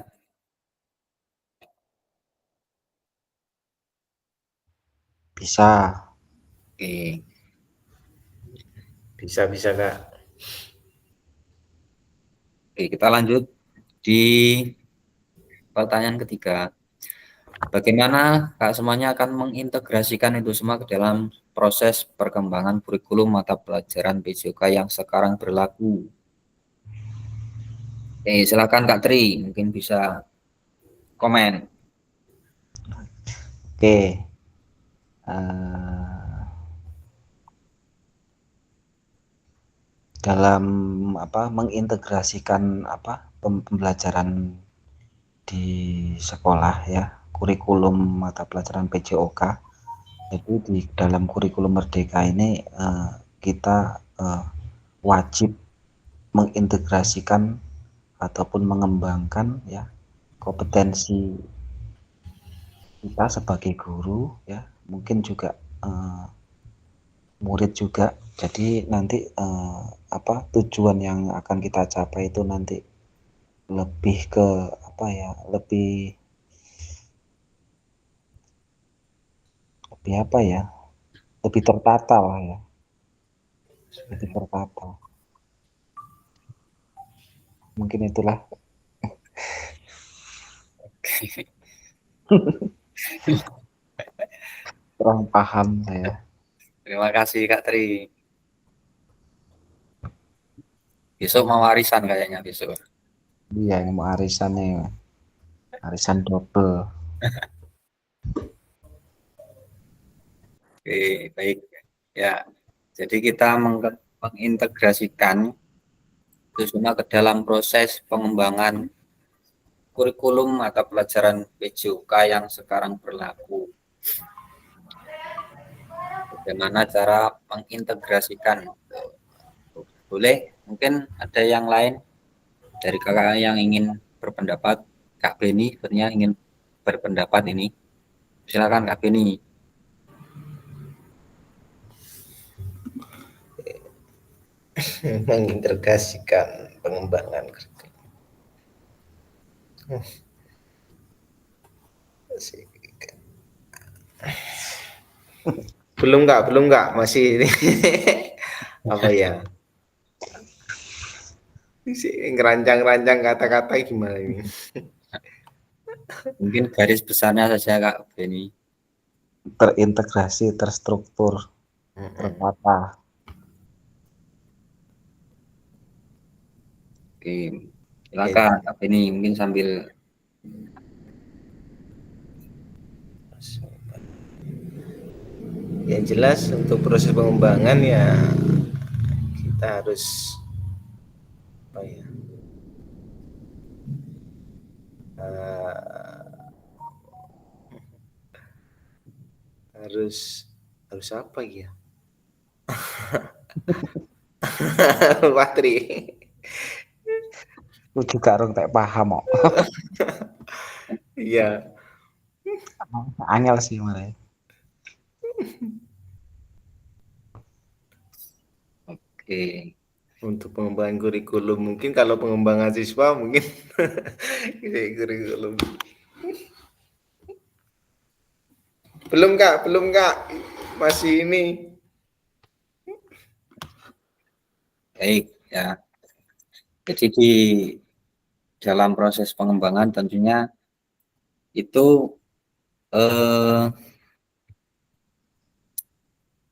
Bisa. Oke. Bisa Kak. Oke, kita lanjut di pertanyaan ketiga. Bagaimana Kak semuanya akan mengintegrasikan itu semua ke dalam proses perkembangan kurikulum mata pelajaran PJOK yang sekarang berlaku? Oke, silakan Kak Tri, mungkin bisa komen. Oke. Dalam mengintegrasikan pembelajaran di sekolah ya, kurikulum mata pelajaran PJOK. Jadi di dalam kurikulum Merdeka ini kita wajib mengintegrasikan ataupun mengembangkan ya kompetensi kita sebagai guru ya, mungkin juga murid juga. Jadi nanti tujuan yang akan kita capai itu nanti lebih ke lebih tertata lah ya, lebih tertata. Mungkin itulah. Kurang paham saya. Terima kasih Kak Tri. Besok mau arisan kayaknya besok. Iya, yang mau arisan nih. Arisan double. Oke, baik. Ya, jadi kita mengintegrasikan itu semua ke dalam proses pengembangan kurikulum mata pelajaran PJOK yang sekarang berlaku. Bagaimana cara mengintegrasikan? Boleh Mungkin ada yang lain dari kakak yang ingin berpendapat. Kak Beni sebenarnya ingin berpendapat ini. Silakan Kak Beni. Mengintegrasikan pengembangan kurikulum. Belum nggak, masih ini. Apa ya? Ngerancang-rancang kata-kata gimana ini? Mungkin garis besarnya saja Kak Beni. Terintegrasi, terstruktur, tertata. Oke, silakan Kak Beni mungkin sambil Yang jelas untuk proses pengembangan ya kita harus apa ya? Harus apa ya? Patri. Lu juga orang tak paham kok. Iya. Angel sih malah. Oke. Untuk pengembangan kurikulum mungkin kalau pengembangan siswa mungkin kurikulum. Belum Kak, masih ini. Baik ya. Jadi di dalam proses pengembangan tentunya itu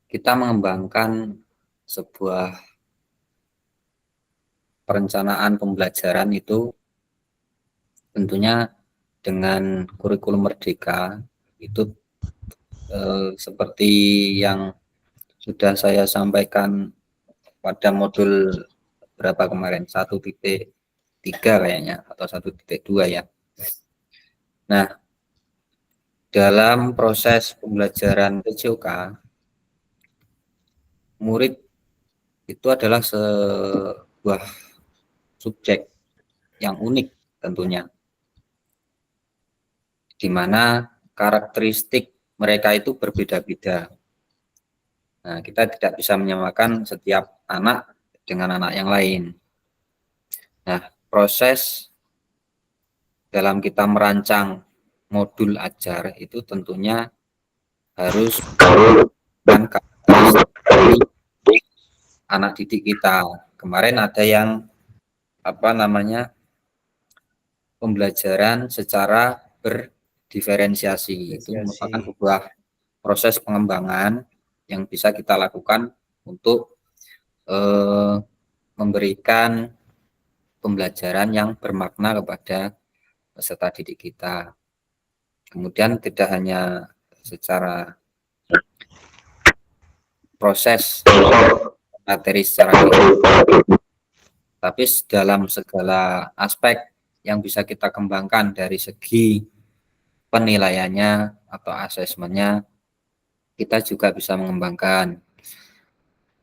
kita mengembangkan sebuah perencanaan pembelajaran itu tentunya dengan kurikulum merdeka itu seperti yang sudah saya sampaikan pada modul berapa kemarin 1.3 kayaknya atau 1.2 ya. Nah, dalam proses pembelajaran PJOK murid itu adalah sebuah subjek yang unik tentunya, di mana karakteristik mereka itu berbeda-beda. Nah, kita tidak bisa menyamakan setiap anak dengan anak yang lain. Nah, proses dalam kita merancang modul ajar itu tentunya harus dengan karakteristik anak didik kita. Kemarin ada yang pembelajaran secara berdiferensiasi. Itu merupakan sebuah proses pengembangan yang bisa kita lakukan untuk memberikan pembelajaran yang bermakna kepada peserta didik kita. Kemudian tidak hanya secara proses materi secara tapi dalam segala aspek yang bisa kita kembangkan dari segi penilaiannya atau asesmennya, kita juga bisa mengembangkan.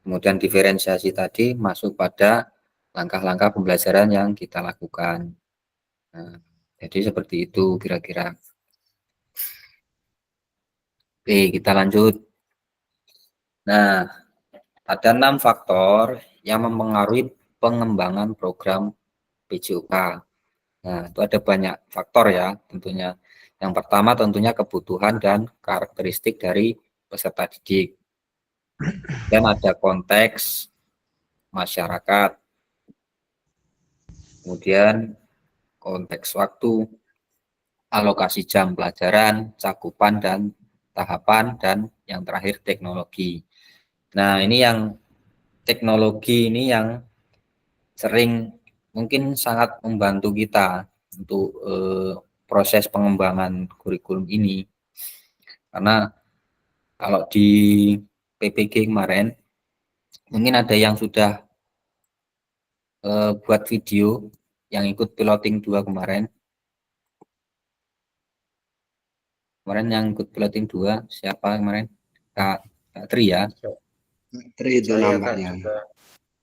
Kemudian diferensiasi tadi masuk pada langkah-langkah pembelajaran yang kita lakukan. Nah, jadi seperti itu kira-kira. Oke, kita lanjut. Nah, ada 6 faktor yang mempengaruhi pengembangan program PJOK. Nah, itu ada banyak faktor ya tentunya. Yang pertama tentunya kebutuhan dan karakteristik dari peserta didik. Dan ada konteks masyarakat. Kemudian konteks waktu, alokasi jam pelajaran, cakupan dan tahapan, dan yang terakhir teknologi. Nah, ini yang teknologi ini yang sering mungkin sangat membantu kita untuk proses pengembangan kurikulum ini. Karena kalau di PPG kemarin mungkin ada yang sudah buat video yang ikut piloting 2 kemarin. Kemarin yang ikut piloting 2 siapa kemarin? Kak Tri ya. Tri itu namanya.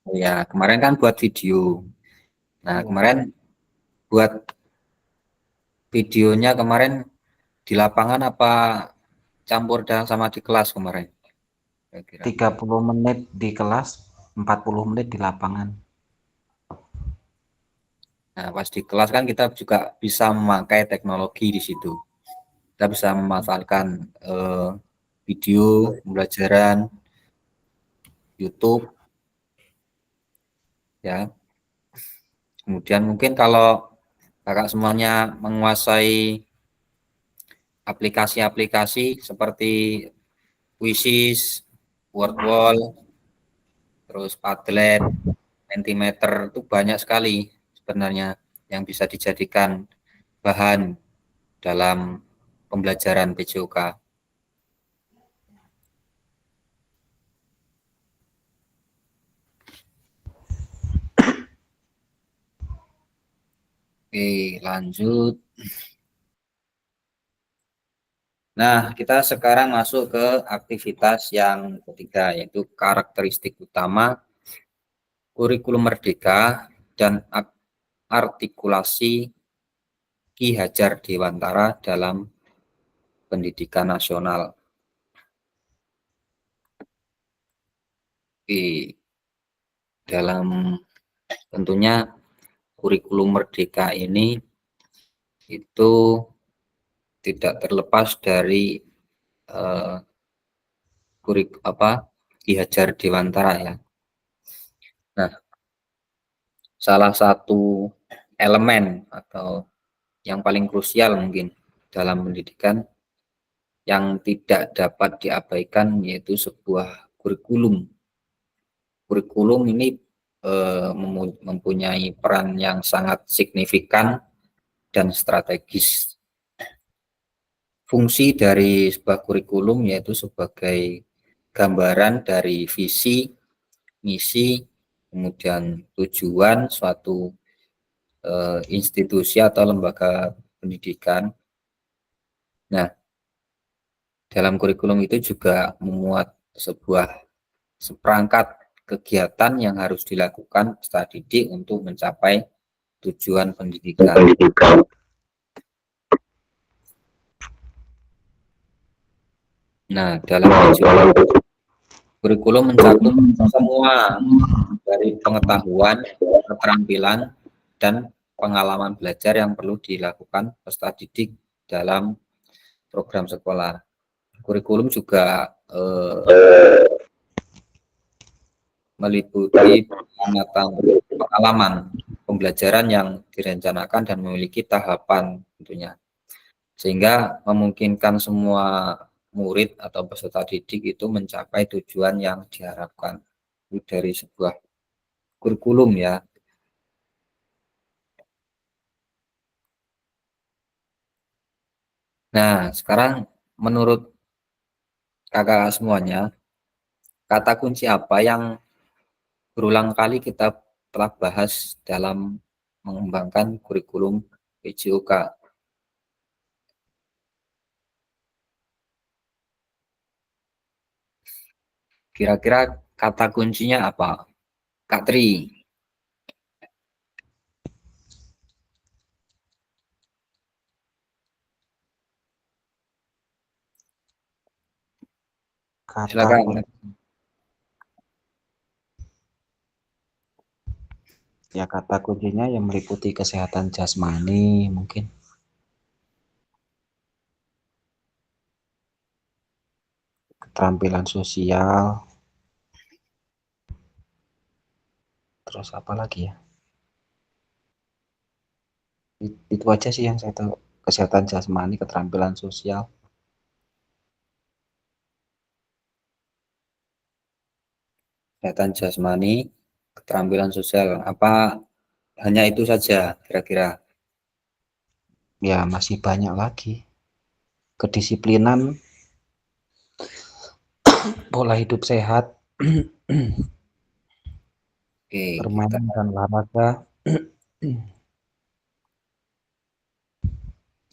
Ya, kemarin kan buat video. Nah, kemarin buat videonya kemarin di lapangan apa campur dan sama di kelas kemarin? Kira-kira. 30 menit di kelas, 40 menit di lapangan. Nah, pas di kelas kan kita juga bisa memakai teknologi di situ. Kita bisa memanfaatkan video pembelajaran YouTube, ya. Kemudian mungkin kalau kakak semuanya menguasai aplikasi-aplikasi seperti Quizzes, Wordwall, terus Padlet, Mentimeter, itu banyak sekali sebenarnya yang bisa dijadikan bahan dalam pembelajaran PJOK. Oke, lanjut. Nah, kita sekarang masuk ke aktivitas yang ketiga, yaitu karakteristik utama kurikulum merdeka dan artikulasi Ki Hajar Dewantara dalam pendidikan nasional. Oke, dalam tentunya kurikulum merdeka ini itu tidak terlepas dari Ki Hajar Dewantara, ya. Nah, salah satu elemen atau yang paling krusial mungkin dalam pendidikan yang tidak dapat diabaikan yaitu sebuah kurikulum. Kurikulum ini mempunyai peran yang sangat signifikan dan strategis. Fungsi dari sebuah kurikulum yaitu sebagai gambaran dari visi, misi, kemudian tujuan suatu institusi atau lembaga pendidikan. Nah, dalam kurikulum itu juga memuat seperangkat kegiatan yang harus dilakukan peserta didik untuk mencapai tujuan pendidikan. Nah, dalam kurikulum mencakup semua dari pengetahuan, keterampilan, dan pengalaman belajar yang perlu dilakukan peserta didik dalam program sekolah. Kurikulum juga meliputi pengalaman pembelajaran yang direncanakan dan memiliki tahapan tentunya, sehingga memungkinkan semua murid atau peserta didik itu mencapai tujuan yang diharapkan dari sebuah kurikulum, ya. Nah, sekarang menurut kakak semuanya, kata kunci apa yang berulang kali kita telah bahas dalam mengembangkan kurikulum PJOK? Kira-kira kata kuncinya apa, Kak Tri? Silakan. Ya, kata kuncinya yang meliputi kesehatan jasmani mungkin. Keterampilan sosial. Terus apa lagi ya? Itu aja sih yang saya tahu. Kesehatan jasmani, keterampilan sosial. Kesehatan jasmani, keterampilan sosial. Apa hanya itu saja kira-kira? Ya, masih banyak lagi. Kedisiplinan, pola hidup sehat, permainan dan olahraga.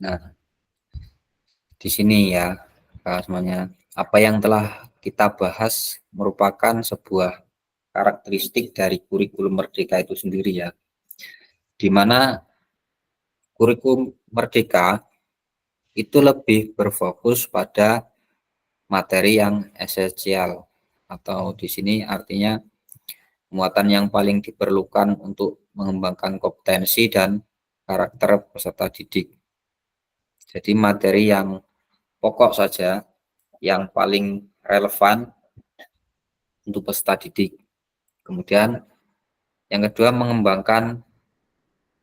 Nah, di sini ya semuanya, apa yang telah kita bahas merupakan sebuah karakteristik dari kurikulum Merdeka itu sendiri ya, di mana kurikulum Merdeka itu lebih berfokus pada materi yang esensial, atau di sini artinya muatan yang paling diperlukan untuk mengembangkan kompetensi dan karakter peserta didik. Jadi materi yang pokok saja, yang paling relevan untuk peserta didik. Kemudian yang kedua, mengembangkan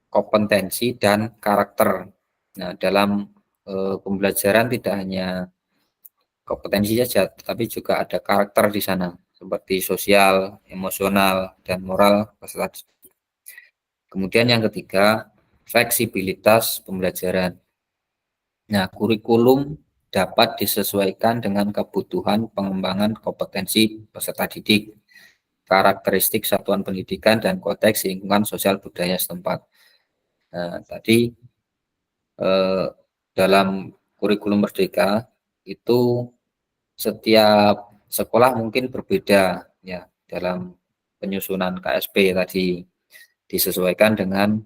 kompetensi dan karakter. Nah, dalam pembelajaran tidak hanya kompetensi saja, tetapi juga ada karakter di sana, seperti sosial, emosional, dan moral peserta didik. Kemudian yang ketiga, fleksibilitas pembelajaran. Nah, kurikulum dapat disesuaikan dengan kebutuhan pengembangan kompetensi peserta didik, karakteristik satuan pendidikan, dan konteks lingkungan sosial budaya setempat. Nah, tadi dalam kurikulum Merdeka itu setiap sekolah mungkin berbeda ya dalam penyusunan KSP tadi, disesuaikan dengan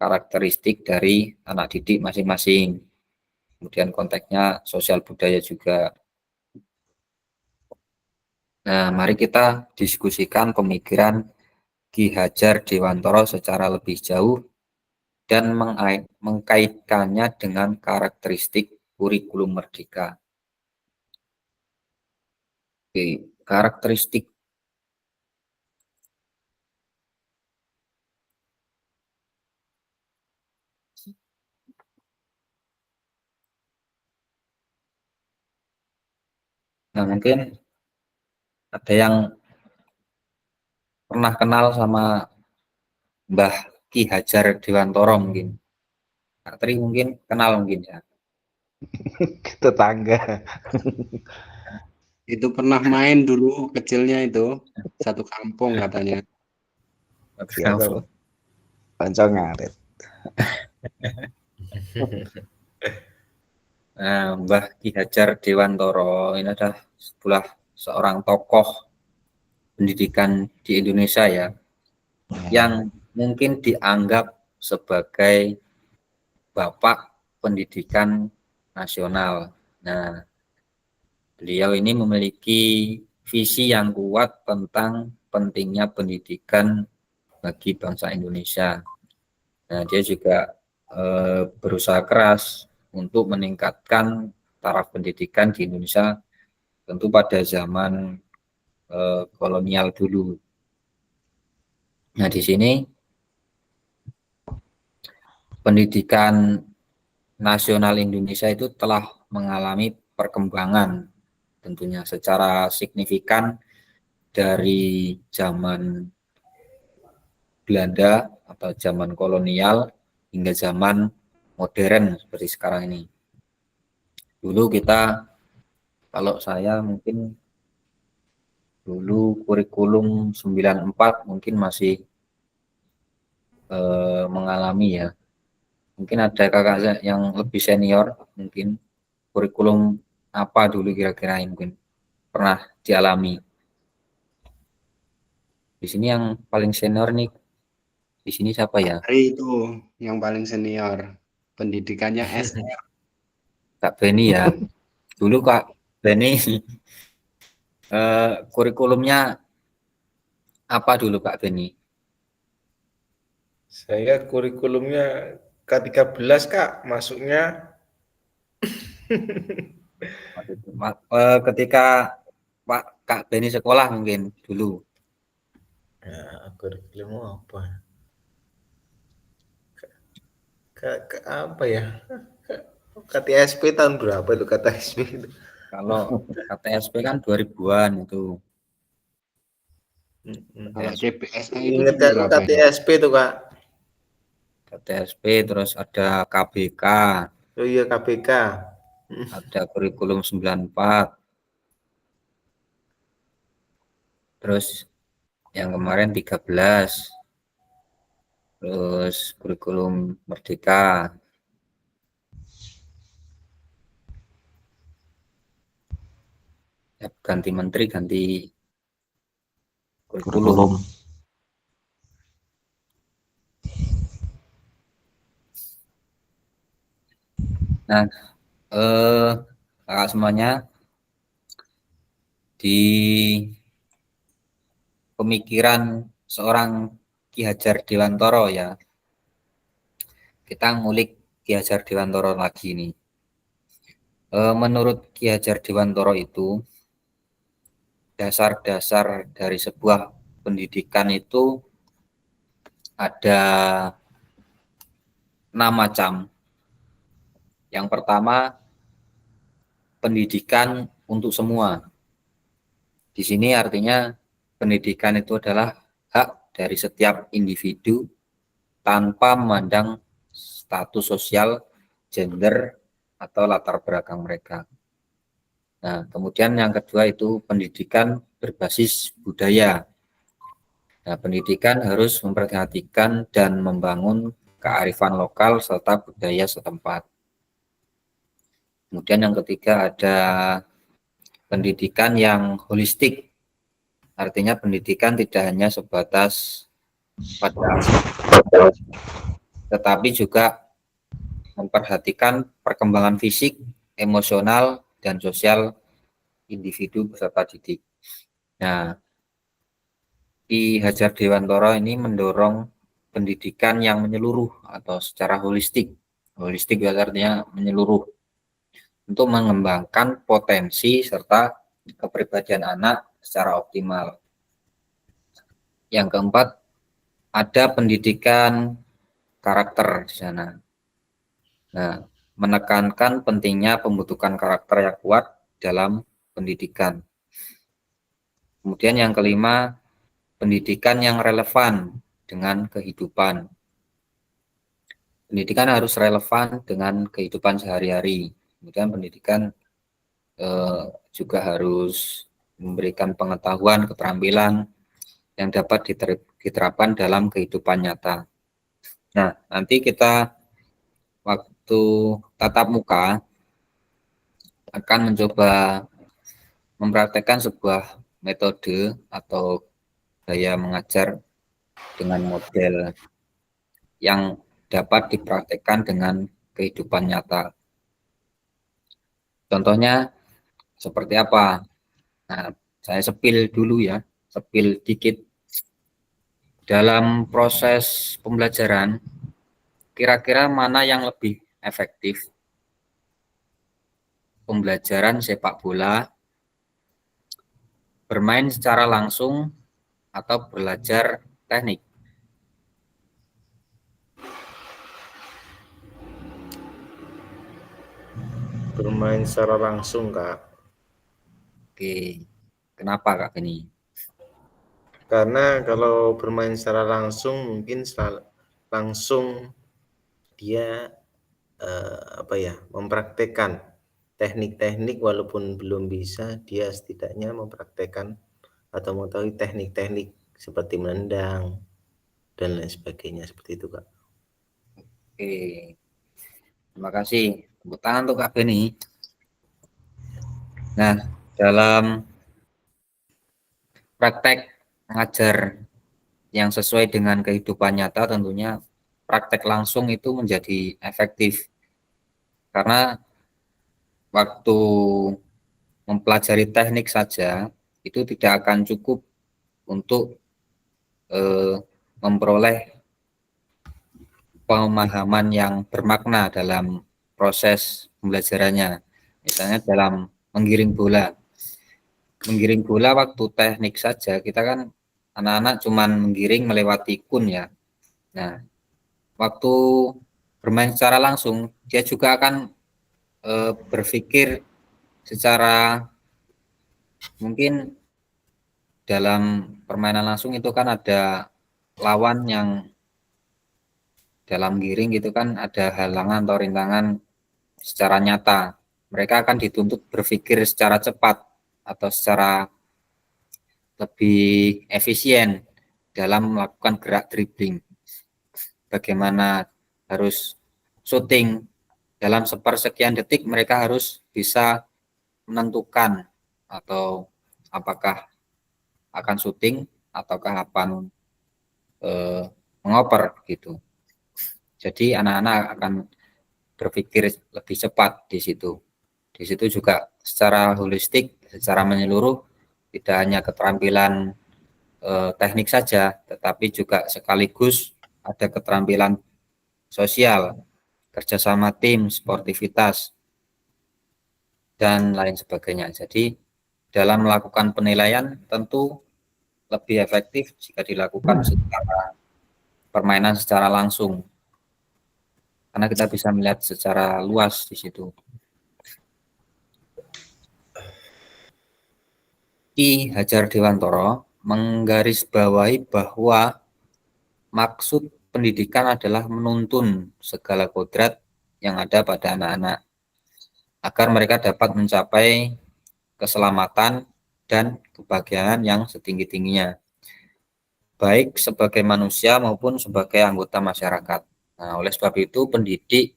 karakteristik dari anak didik masing-masing. Kemudian konteksnya sosial budaya juga. Nah, mari kita diskusikan pemikiran Ki Hajar Dewantara secara lebih jauh dan mengkaitkannya dengan karakteristik kurikulum Merdeka. Oke, karakteristik. Nah, mungkin ada yang pernah kenal sama Mbah Ki Hajar Dewantara mungkin. Kak Tri mungkin kenal mungkin ya. Tetangga. Itu pernah main dulu kecilnya itu, satu kampung katanya. Iya tuh. Kanca ngarit. Nah, Mbah Ki Hajar Dewantara ini adalah seorang tokoh pendidikan di Indonesia ya, yang mungkin dianggap sebagai bapak pendidikan nasional. Nah, beliau ini memiliki visi yang kuat tentang pentingnya pendidikan bagi bangsa Indonesia. Nah, dia juga berusaha keras untuk meningkatkan taraf pendidikan di Indonesia, tentu pada zaman kolonial dulu. Nah, di sini pendidikan nasional Indonesia itu telah mengalami perkembangan tentunya secara signifikan dari zaman Belanda atau zaman kolonial hingga zaman modern seperti sekarang ini. Dulu kita, kalau saya mungkin dulu kurikulum 94 mungkin masih mengalami ya. Mungkin ada kakak yang lebih senior, mungkin kurikulum apa dulu kira-kira yang mungkin pernah dialami. Di sini yang paling senior nih, di sini siapa ya? Hari itu yang paling senior, pendidikannya SR. Kak Beni ya. Dulu Kak Beni kurikulumnya apa dulu Kak Beni? Saya kurikulumnya K13 Kak, masuknya. Ketika Pak Kak Beni sekolah mungkin dulu. Ya, kurikulum apa? Apa ya? KTSP tahun berapa itu KTSP itu? Kalau KTSP kan 2000-an itu. Kalau CPSA itu Ingat aku berapa ya? KTSP itu Kak. KTSP, terus ada KBK, Oh iya KBK. ada kurikulum 94. Terus yang kemarin 13. Terus kurikulum Merdeka. Ya, ganti menteri, ganti kurikulum. Nah, kakak semuanya, di pemikiran seorang Ki Hajar Dewantara ya, kita ngulik Ki Hajar Dewantara lagi nih. Menurut Ki Hajar Dewantara itu, dasar-dasar dari sebuah pendidikan itu ada 6 macam. Yang pertama, pendidikan untuk semua. Di sini artinya pendidikan itu adalah hak dari setiap individu tanpa memandang status sosial, gender, atau latar belakang mereka. Nah, kemudian yang kedua itu pendidikan berbasis budaya. Nah, pendidikan harus memperhatikan dan membangun kearifan lokal serta budaya setempat. Kemudian yang ketiga ada pendidikan yang holistik. Artinya pendidikan tidak hanya sebatas pada tetapi juga memperhatikan perkembangan fisik, emosional, dan sosial individu peserta didik. Nah, Ki Hajar Dewantara ini mendorong pendidikan yang menyeluruh atau secara holistik. Holistik artinya menyeluruh untuk mengembangkan potensi serta kepribadian anak secara optimal. Yang keempat, ada pendidikan karakter di sana. Nah, menekankan pentingnya pembentukan karakter yang kuat dalam pendidikan. Kemudian yang kelima, pendidikan yang relevan dengan kehidupan. Pendidikan harus relevan dengan kehidupan sehari-hari. Kemudian pendidikan juga harus memberikan pengetahuan, keterampilan yang dapat diterapkan dalam kehidupan nyata. Nah, nanti kita waktu tatap muka akan mencoba mempraktekkan sebuah metode atau gaya mengajar dengan model yang dapat dipraktekkan dengan kehidupan nyata. Contohnya seperti apa? Nah, saya sepil dulu ya, sepil dikit. Dalam proses pembelajaran, kira-kira mana yang lebih efektif? Pembelajaran sepak bola, bermain secara langsung, atau belajar teknik? Bermain secara langsung, Kak. Oke, kenapa Kak Beni? Karena kalau bermain secara langsung mungkin langsung dia mempraktekkan teknik-teknik, walaupun belum bisa, dia setidaknya mempraktekkan atau mengetahui teknik-teknik seperti menendang dan lain sebagainya, seperti itu, Kak. Oke, terima kasih. Tepuk tangan untuk Kak Beni. Nah, dalam praktek mengajar yang sesuai dengan kehidupan nyata, tentunya praktek langsung itu menjadi efektif. Karena waktu mempelajari teknik saja itu tidak akan cukup untuk memperoleh pemahaman yang bermakna dalam proses pembelajarannya. Misalnya dalam menggiring bola. Menggiring bola waktu teknik saja, kita kan anak-anak cuman menggiring melewati kun ya. Nah, waktu bermain secara langsung, dia juga akan berpikir secara, mungkin dalam permainan langsung itu kan ada lawan yang dalam giring gitu kan ada halangan atau rintangan secara nyata. Mereka akan dituntut berpikir secara cepat atau secara lebih efisien dalam melakukan gerak dribbling. Bagaimana harus shooting dalam sepersekian detik, mereka harus bisa menentukan atau apakah akan shooting ataukah kapan mengoper gitu. Jadi anak-anak akan berpikir lebih cepat di situ. Di situ juga secara holistik, secara menyeluruh, tidak hanya keterampilan teknik saja, tetapi juga sekaligus ada keterampilan sosial, kerjasama tim, sportivitas, dan lain sebagainya. Jadi dalam melakukan penilaian tentu lebih efektif jika dilakukan secara permainan secara langsung, karena kita bisa melihat secara luas di situ. Ki Hajar Dewantoro menggarisbawahi bahwa maksud pendidikan adalah menuntun segala kodrat yang ada pada anak-anak agar mereka dapat mencapai keselamatan dan kebahagiaan yang setinggi-tingginya, baik sebagai manusia maupun sebagai anggota masyarakat. Nah, oleh sebab itu pendidik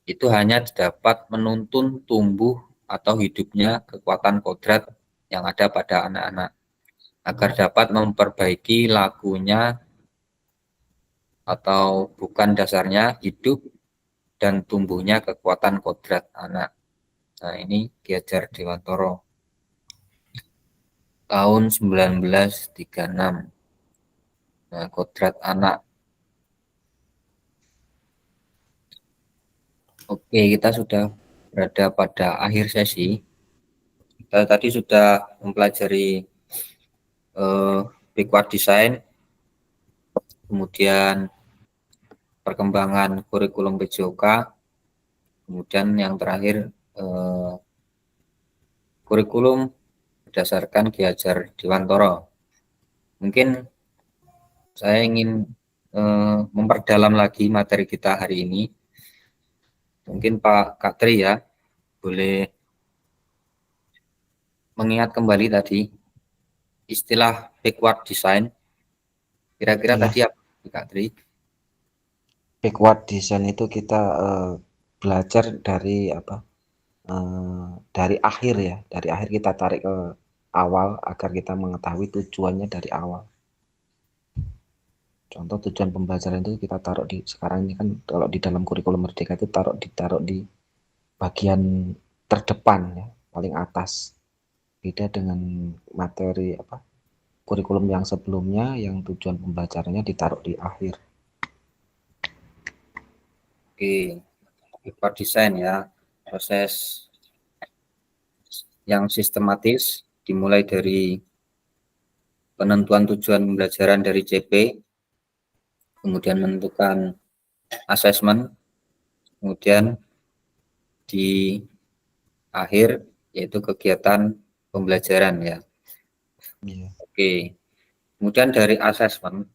itu hanya dapat menuntun tumbuh atau hidupnya kekuatan kodrat yang ada pada anak-anak agar dapat memperbaiki lakunya atau bukan dasarnya hidup dan tumbuhnya kekuatan kodrat anak. Nah, ini Ki Hajar Dewantoro tahun 1936. Nah, kodrat anak. Oke, kita sudah berada pada akhir sesi. Kita tadi sudah mempelajari backward design, kemudian perkembangan kurikulum PJOK, kemudian yang terakhir kurikulum berdasarkan Ki Hajar Dewantoro. Mungkin saya ingin memperdalam lagi materi kita hari ini. Mungkin Pak Katri ya, boleh mengingat kembali tadi istilah backward design. Kira-kira Iya. tadi apa Pak Katri? Backward design itu kita belajar dari dari akhir ya, dari akhir kita tarik ke awal agar kita mengetahui tujuannya dari awal. Contoh tujuan pembelajaran itu kita taruh di sekarang ini kan, kalau di dalam kurikulum Merdeka itu ditaruh di bagian terdepan ya, paling atas. Beda dengan materi kurikulum yang sebelumnya yang tujuan pembelajarannya ditaruh di akhir. Oke, backward design ya, proses yang sistematis dimulai dari penentuan tujuan pembelajaran dari CP, kemudian menentukan asesmen, kemudian di akhir yaitu kegiatan pembelajaran ya. Iya. Oke, kemudian dari asesmen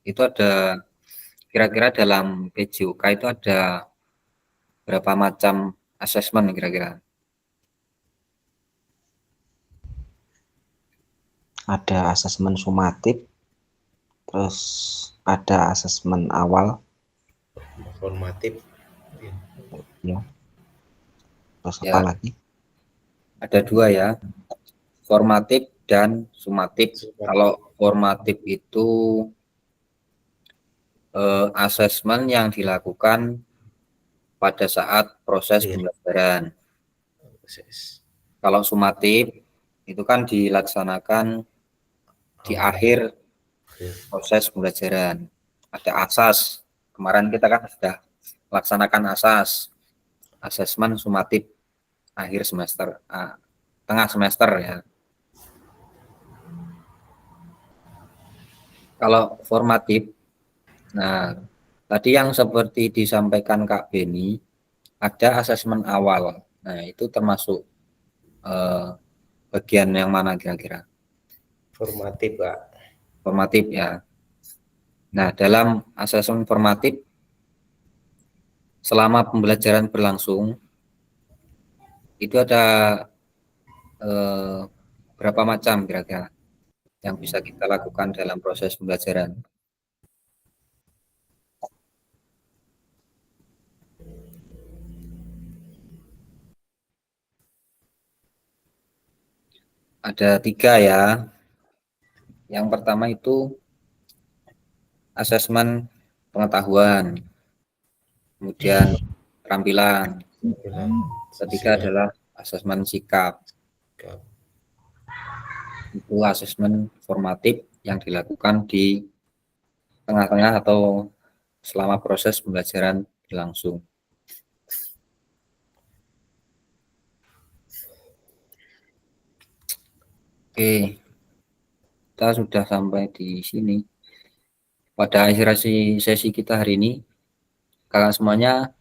itu ada kira-kira dalam PJOK itu ada berapa macam asesmen kira-kira? Ada asesmen sumatif, terus ada asesmen awal, Formatif. ya. Terus Ya. apa lagi? Ada dua ya, formatif dan sumatif. Kalau formatif itu asesmen yang dilakukan pada saat proses pembelajaran. Kalau sumatif itu kan dilaksanakan di akhir proses pembelajaran. Ada asas. Kemarin kita kan sudah melaksanakan asas, asesmen sumatif akhir semester, tengah semester ya. Kalau formatif, nah tadi yang seperti disampaikan Kak Beni, ada asesmen awal. Nah itu termasuk bagian yang mana kira-kira? Formatif, Pak. Formatif ya. Nah dalam asesmen formatif, selama pembelajaran berlangsung, itu ada berapa macam kira-kira yang bisa kita lakukan dalam proses pembelajaran? Ada 3 ya. Yang pertama itu asesmen pengetahuan, kemudian keterampilan. Ketiga adalah asesmen sikap. Itu asesmen formatif yang dilakukan di tengah-tengah atau selama proses pembelajaran berlangsung. Oke, kita sudah sampai di sini. Pada akhir sesi kita hari ini, kalian semuanya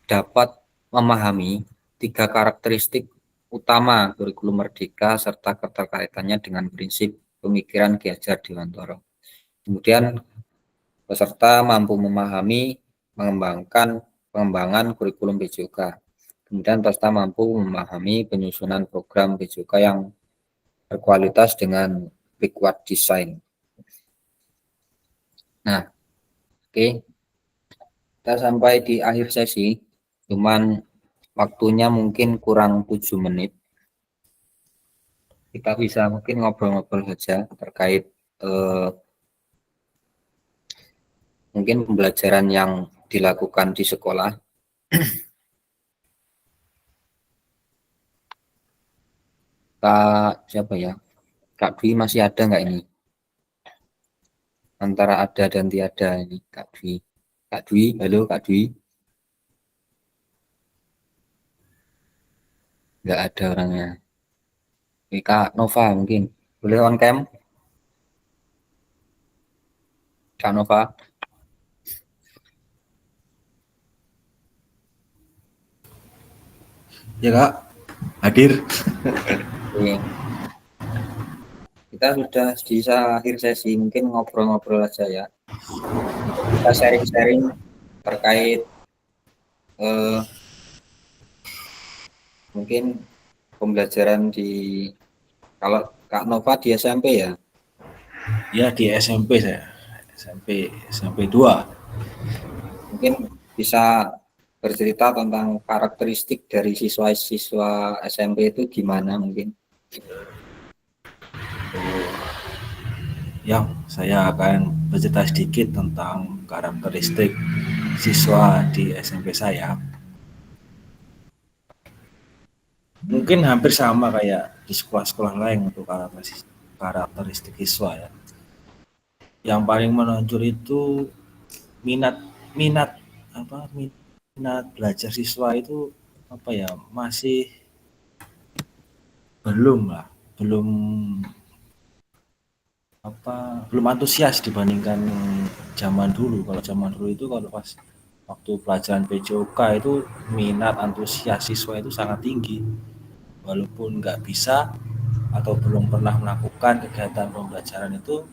dapat memahami 3 karakteristik utama kurikulum merdeka serta keterkaitannya dengan prinsip pemikiran Ki Hajar Dewantara. Kemudian peserta mampu memahami pengembangan kurikulum PJOK. Kemudian peserta mampu memahami penyusunan program PJOK yang berkualitas dengan backward design. Nah, oke. Kita sampai di akhir sesi, cuman waktunya mungkin kurang 7 menit. Kita bisa mungkin ngobrol-ngobrol saja terkait mungkin pembelajaran yang dilakukan di sekolah. Kak siapa ya? Kak Dwi masih ada nggak ini? Antara ada dan tiada ini Kak Dwi. Kak Dwi, halo Kak Dwi. Nggak ada orangnya. Oke, Kak Nova mungkin. Boleh on cam? Kak Nova. Ya Kak, hadir. Oke. Kita sudah di akhir sesi, mungkin ngobrol-ngobrol aja ya. Kita sharing-sharing terkait mungkin pembelajaran di, kalau Kak Nova di SMP ya? Ya di SMP saya, SMP 2. Mungkin bisa bercerita tentang karakteristik dari siswa-siswa SMP itu gimana mungkin? Yang saya akan bercerita sedikit tentang karakteristik siswa di SMP saya. Mungkin hampir sama kayak di sekolah-sekolah lain untuk karakteristik siswa ya. Yang paling menonjol itu minat belajar siswa itu masih belum antusias dibandingkan zaman dulu. Kalau zaman dulu itu kalau pas waktu pelajaran PJOK itu minat antusias siswa itu sangat tinggi, walaupun nggak bisa atau belum pernah melakukan kegiatan pembelajaran itu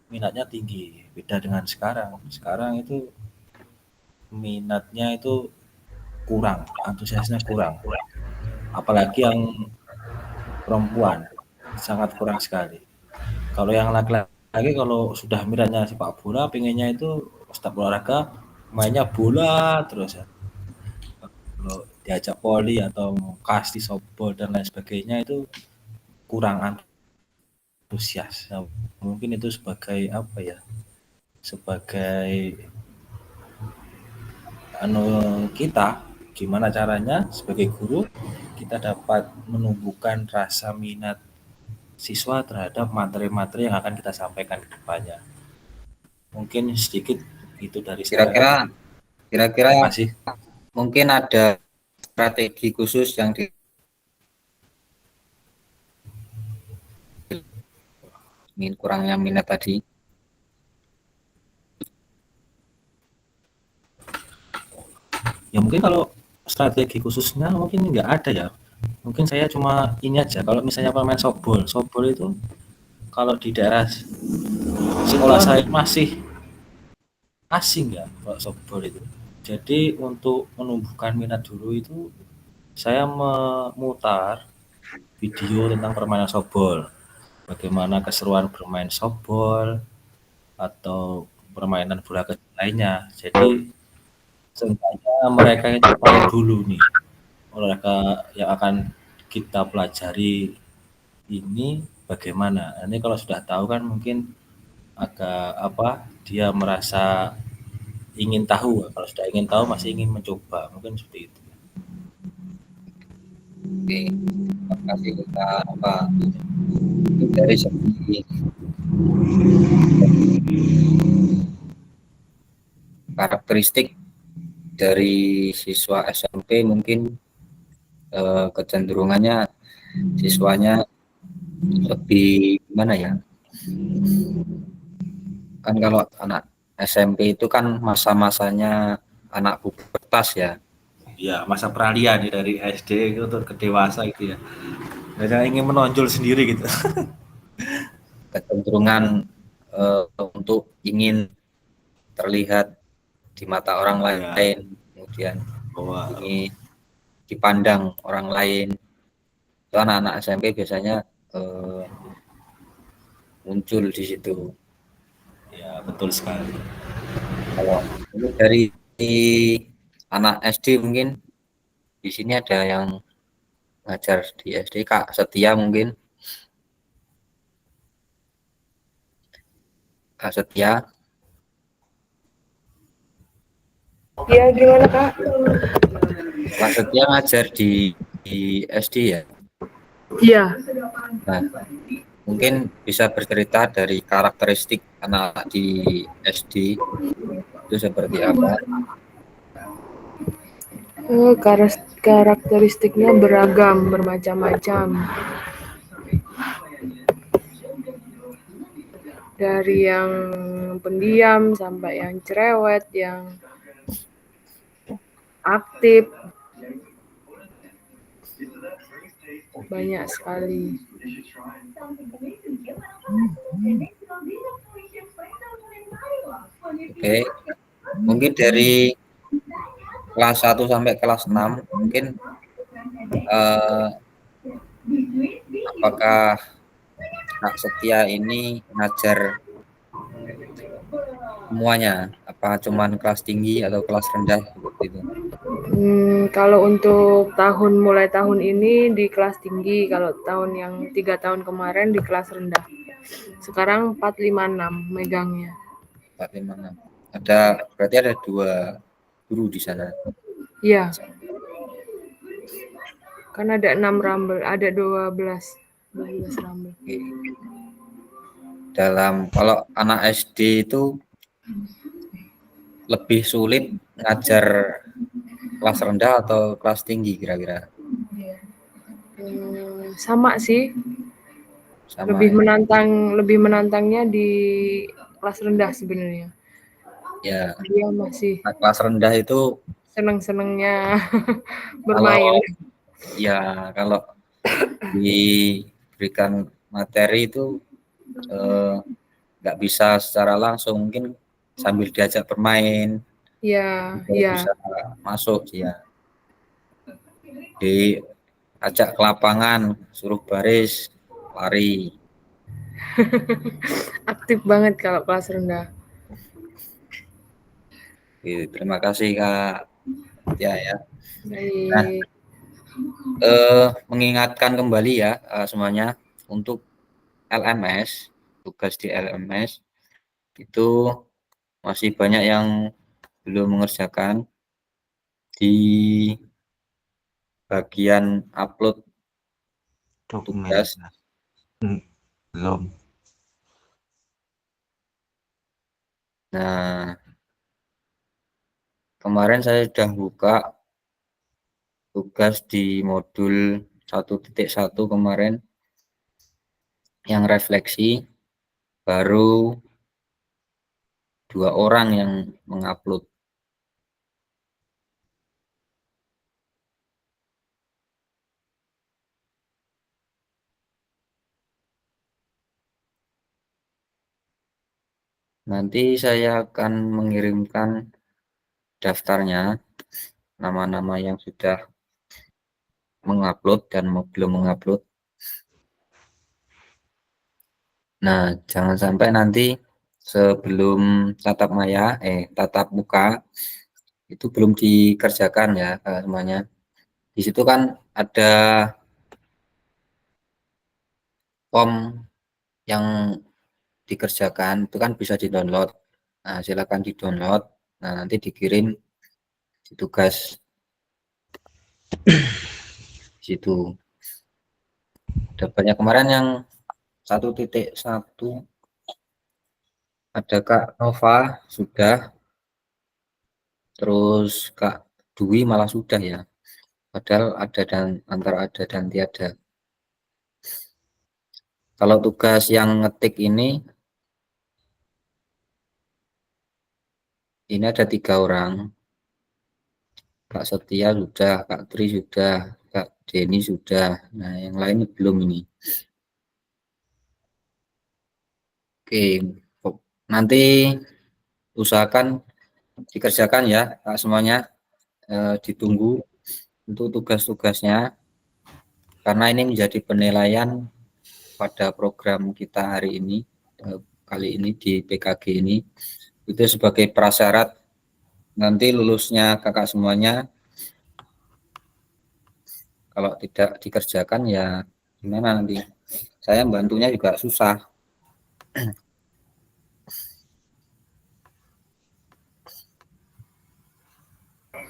minatnya tinggi. Beda dengan sekarang itu minatnya itu kurang, antusiasnya kurang, apalagi yang perempuan sangat kurang sekali. Kalau yang laki-laki kalau sudah minatnya sepak bola, pengennya itu setiap olahraga mainnya bola terus ya. Kalau diajak poli atau kasti softball dan lain sebagainya itu kurang antusias. Nah, mungkin itu sebagai sebagai kita gimana caranya sebagai guru kita dapat menumbuhkan rasa minat siswa terhadap materi-materi yang akan kita sampaikan ke depannya. Mungkin sedikit itu dari saya. Kira-kira Masih mungkin ada strategi khusus yang kurangnya minat tadi. ya mungkin kalau strategi khususnya mungkin nggak ada ya. Mungkin saya cuma ini aja, kalau misalnya pemain softball itu kalau di daerah sekolah saya masih asing ya kalau softball itu. Jadi untuk menumbuhkan minat dulu itu saya memutar video tentang permainan softball, bagaimana keseruan bermain softball atau permainan bola kecil lainnya. Jadi seenggaknya mereka itu tahu dulu nih olahraga yang akan kita pelajari ini bagaimana. Ini kalau sudah tahu kan mungkin agak dia merasa ingin tahu. Kalau sudah ingin tahu masih ingin mencoba, mungkin seperti itu. Oke, terima kasih Kak. Dari segi karakteristik dari siswa SMP mungkin kecenderungannya siswanya lebih gimana ya? Kan kalau anak SMP itu kan masa-masanya anak pubertas ya. Ya, masa peralihan ya, dari SD itu ke dewasa gitu ya. Dan ingin menonjol sendiri gitu. Kecenderungan untuk ingin terlihat di mata orang lain, kemudian ingin dipandang orang lain. Itu anak-anak SMP biasanya muncul di situ. Ya, betul sekali. Kalau dari anak SD mungkin di sini ada yang ngajar di SD, Kak Setia mungkin. Kak Setia. Iya, gimana Kak? Kak Setia ngajar di SD ya? Iya. Nah, mungkin bisa bercerita dari karakteristik anak di SD itu seperti apa? Karakteristiknya beragam, bermacam-macam. Dari yang pendiam sampai yang cerewet, yang aktif. Banyak sekali. Oke, mungkin dari kelas 1 sampai kelas 6 mungkin apakah Kak Setia ini ngajar semuanya? Apa cuman kelas tinggi atau kelas rendah seperti itu? Kalau untuk mulai tahun ini di kelas tinggi, kalau tahun yang 3 tahun kemarin di kelas rendah. Sekarang 456 megangnya. 456. Berarti ada 2 guru di sana. Iya. Kan ada 6 rumble, ada 12 rumble. Kalau anak SD itu lebih sulit ngajar kelas rendah atau kelas tinggi kira-kira? Sama sih. Sama lebih menantangnya di kelas rendah sebenarnya. ya. Dia masih kelas rendah itu seneng-senengnya bermain. Kalau diberikan materi itu nggak bisa secara langsung, mungkin sambil diajak bermain. Iya. Bisa masuk ya. Diajak ke lapangan, suruh baris, lari. Aktif banget kalau kelas rendah. Terima kasih Kak. Ya. Baik. Mengingatkan kembali ya semuanya untuk LMS, tugas di LMS itu masih banyak yang belum mengerjakan di bagian upload tugas. Belum. Nah, kemarin saya sudah buka tugas di modul 1.1 kemarin yang refleksi, baru 2 orang yang mengupload. Nanti saya akan mengirimkan daftarnya, nama-nama yang sudah mengupload dan belum mengupload. Nah, jangan sampai nanti sebelum tatap muka itu belum dikerjakan ya semuanya. Di situ kan ada form yang dikerjakan itu kan bisa di-download. Nah, silakan di-download. Nah, nanti dikirim di tugas situ. Dapatnya kemarin yang 1.1 ada Kak Nova sudah, terus Kak Dwi malah sudah ya. Padahal ada dan antara ada dan tiada. Kalau tugas yang ngetik ini ada 3 orang. Kak Setia sudah, Kak Tri sudah, Kak Denny sudah. Nah, yang lain belum ini. Oke, nanti usahakan dikerjakan ya Kak semuanya. Ditunggu untuk tugas-tugasnya, karena ini menjadi penilaian pada program kita hari ini, kali ini di PKG ini, itu sebagai prasyarat nanti lulusnya kakak semuanya. Kalau tidak dikerjakan ya gimana nanti, saya bantunya juga susah.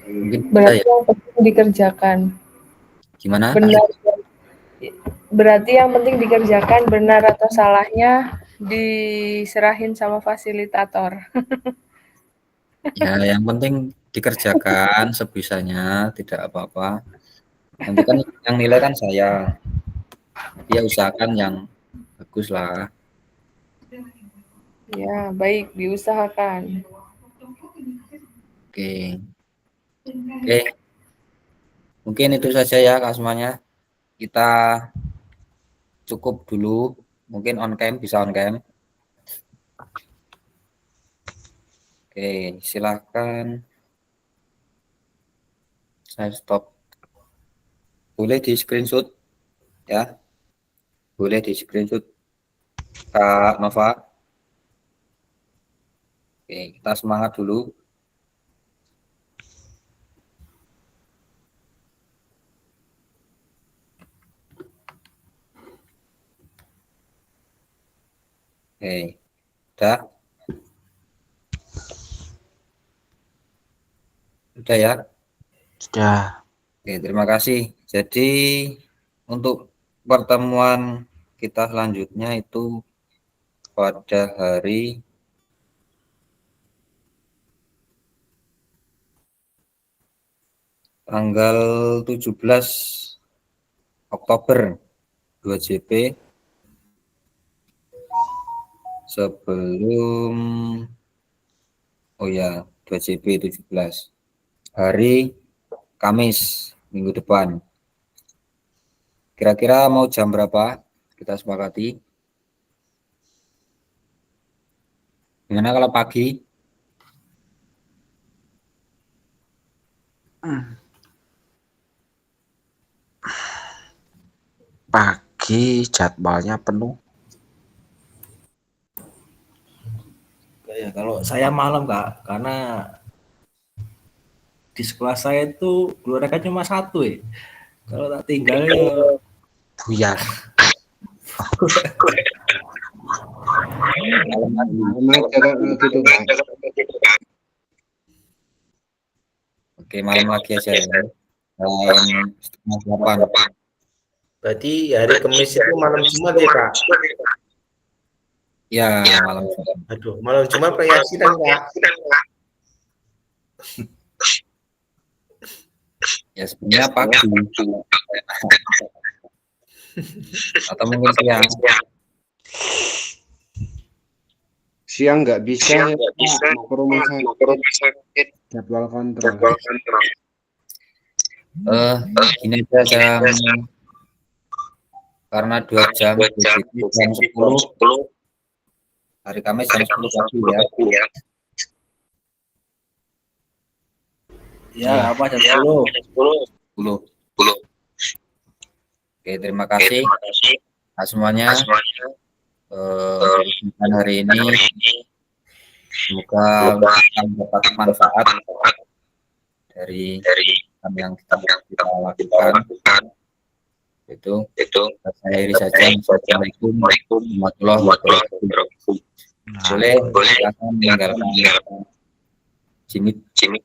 Mungkin Berarti ya. yang penting dikerjakan. Gimana? Benar. Berarti yang penting dikerjakan, benar atau salahnya diserahin sama fasilitator. Ya, yang penting dikerjakan sebisanya, tidak apa-apa. Nanti kan yang nilai kan saya. Dia usahakan yang bagus lah. Ya, baik, diusahakan. Oke. Oke. Mungkin itu saja ya Kak semuanya. Kita cukup dulu. Mungkin on cam, bisa on cam. Oke, silakan. Saya stop. Boleh di screenshot ya. Boleh di screenshot Kak Nova. Oke, kita semangat dulu. Oke, udah. Udah ya. Sudah. Oke, terima kasih. Jadi untuk pertemuan kita selanjutnya itu pada hari tanggal 17 Oktober 2JP sebelum 2JP 17 hari Kamis minggu depan. Kira-kira mau jam berapa kita sepakati? Gimana kalau pagi? Pagi jadwalnya penuh. Ya, kalau saya malam Kak, karena di sekolah saya itu guru mereka cuma 1 ya. Kalau tak tinggal ya Buyar. Oke, malam lagi aja ya. Jam 7:30. Berarti hari Kamis itu malam Jumat ya Kak? Ya, malam Jumat. Aduh, malam Jumat Prayasidan Kak. Ya sebenarnya pagi. Atau mungkin siang. Siang nggak bisa ya Pak, mau ke rumah sakit. Jadwal kontrol. Gini aja karena 2 jam, jam 10. Hari Kamis jam 10 pagi ya. ya apa jam 10. Oke, terima kasih semuanya. Hari ini semoga mendapat manfaat dari yang kita lakukan. Itu saya akhiri saja. Assalamualaikum warahmatullahi wabarakatuh. Boleh silakan meninggalkan Jimmy.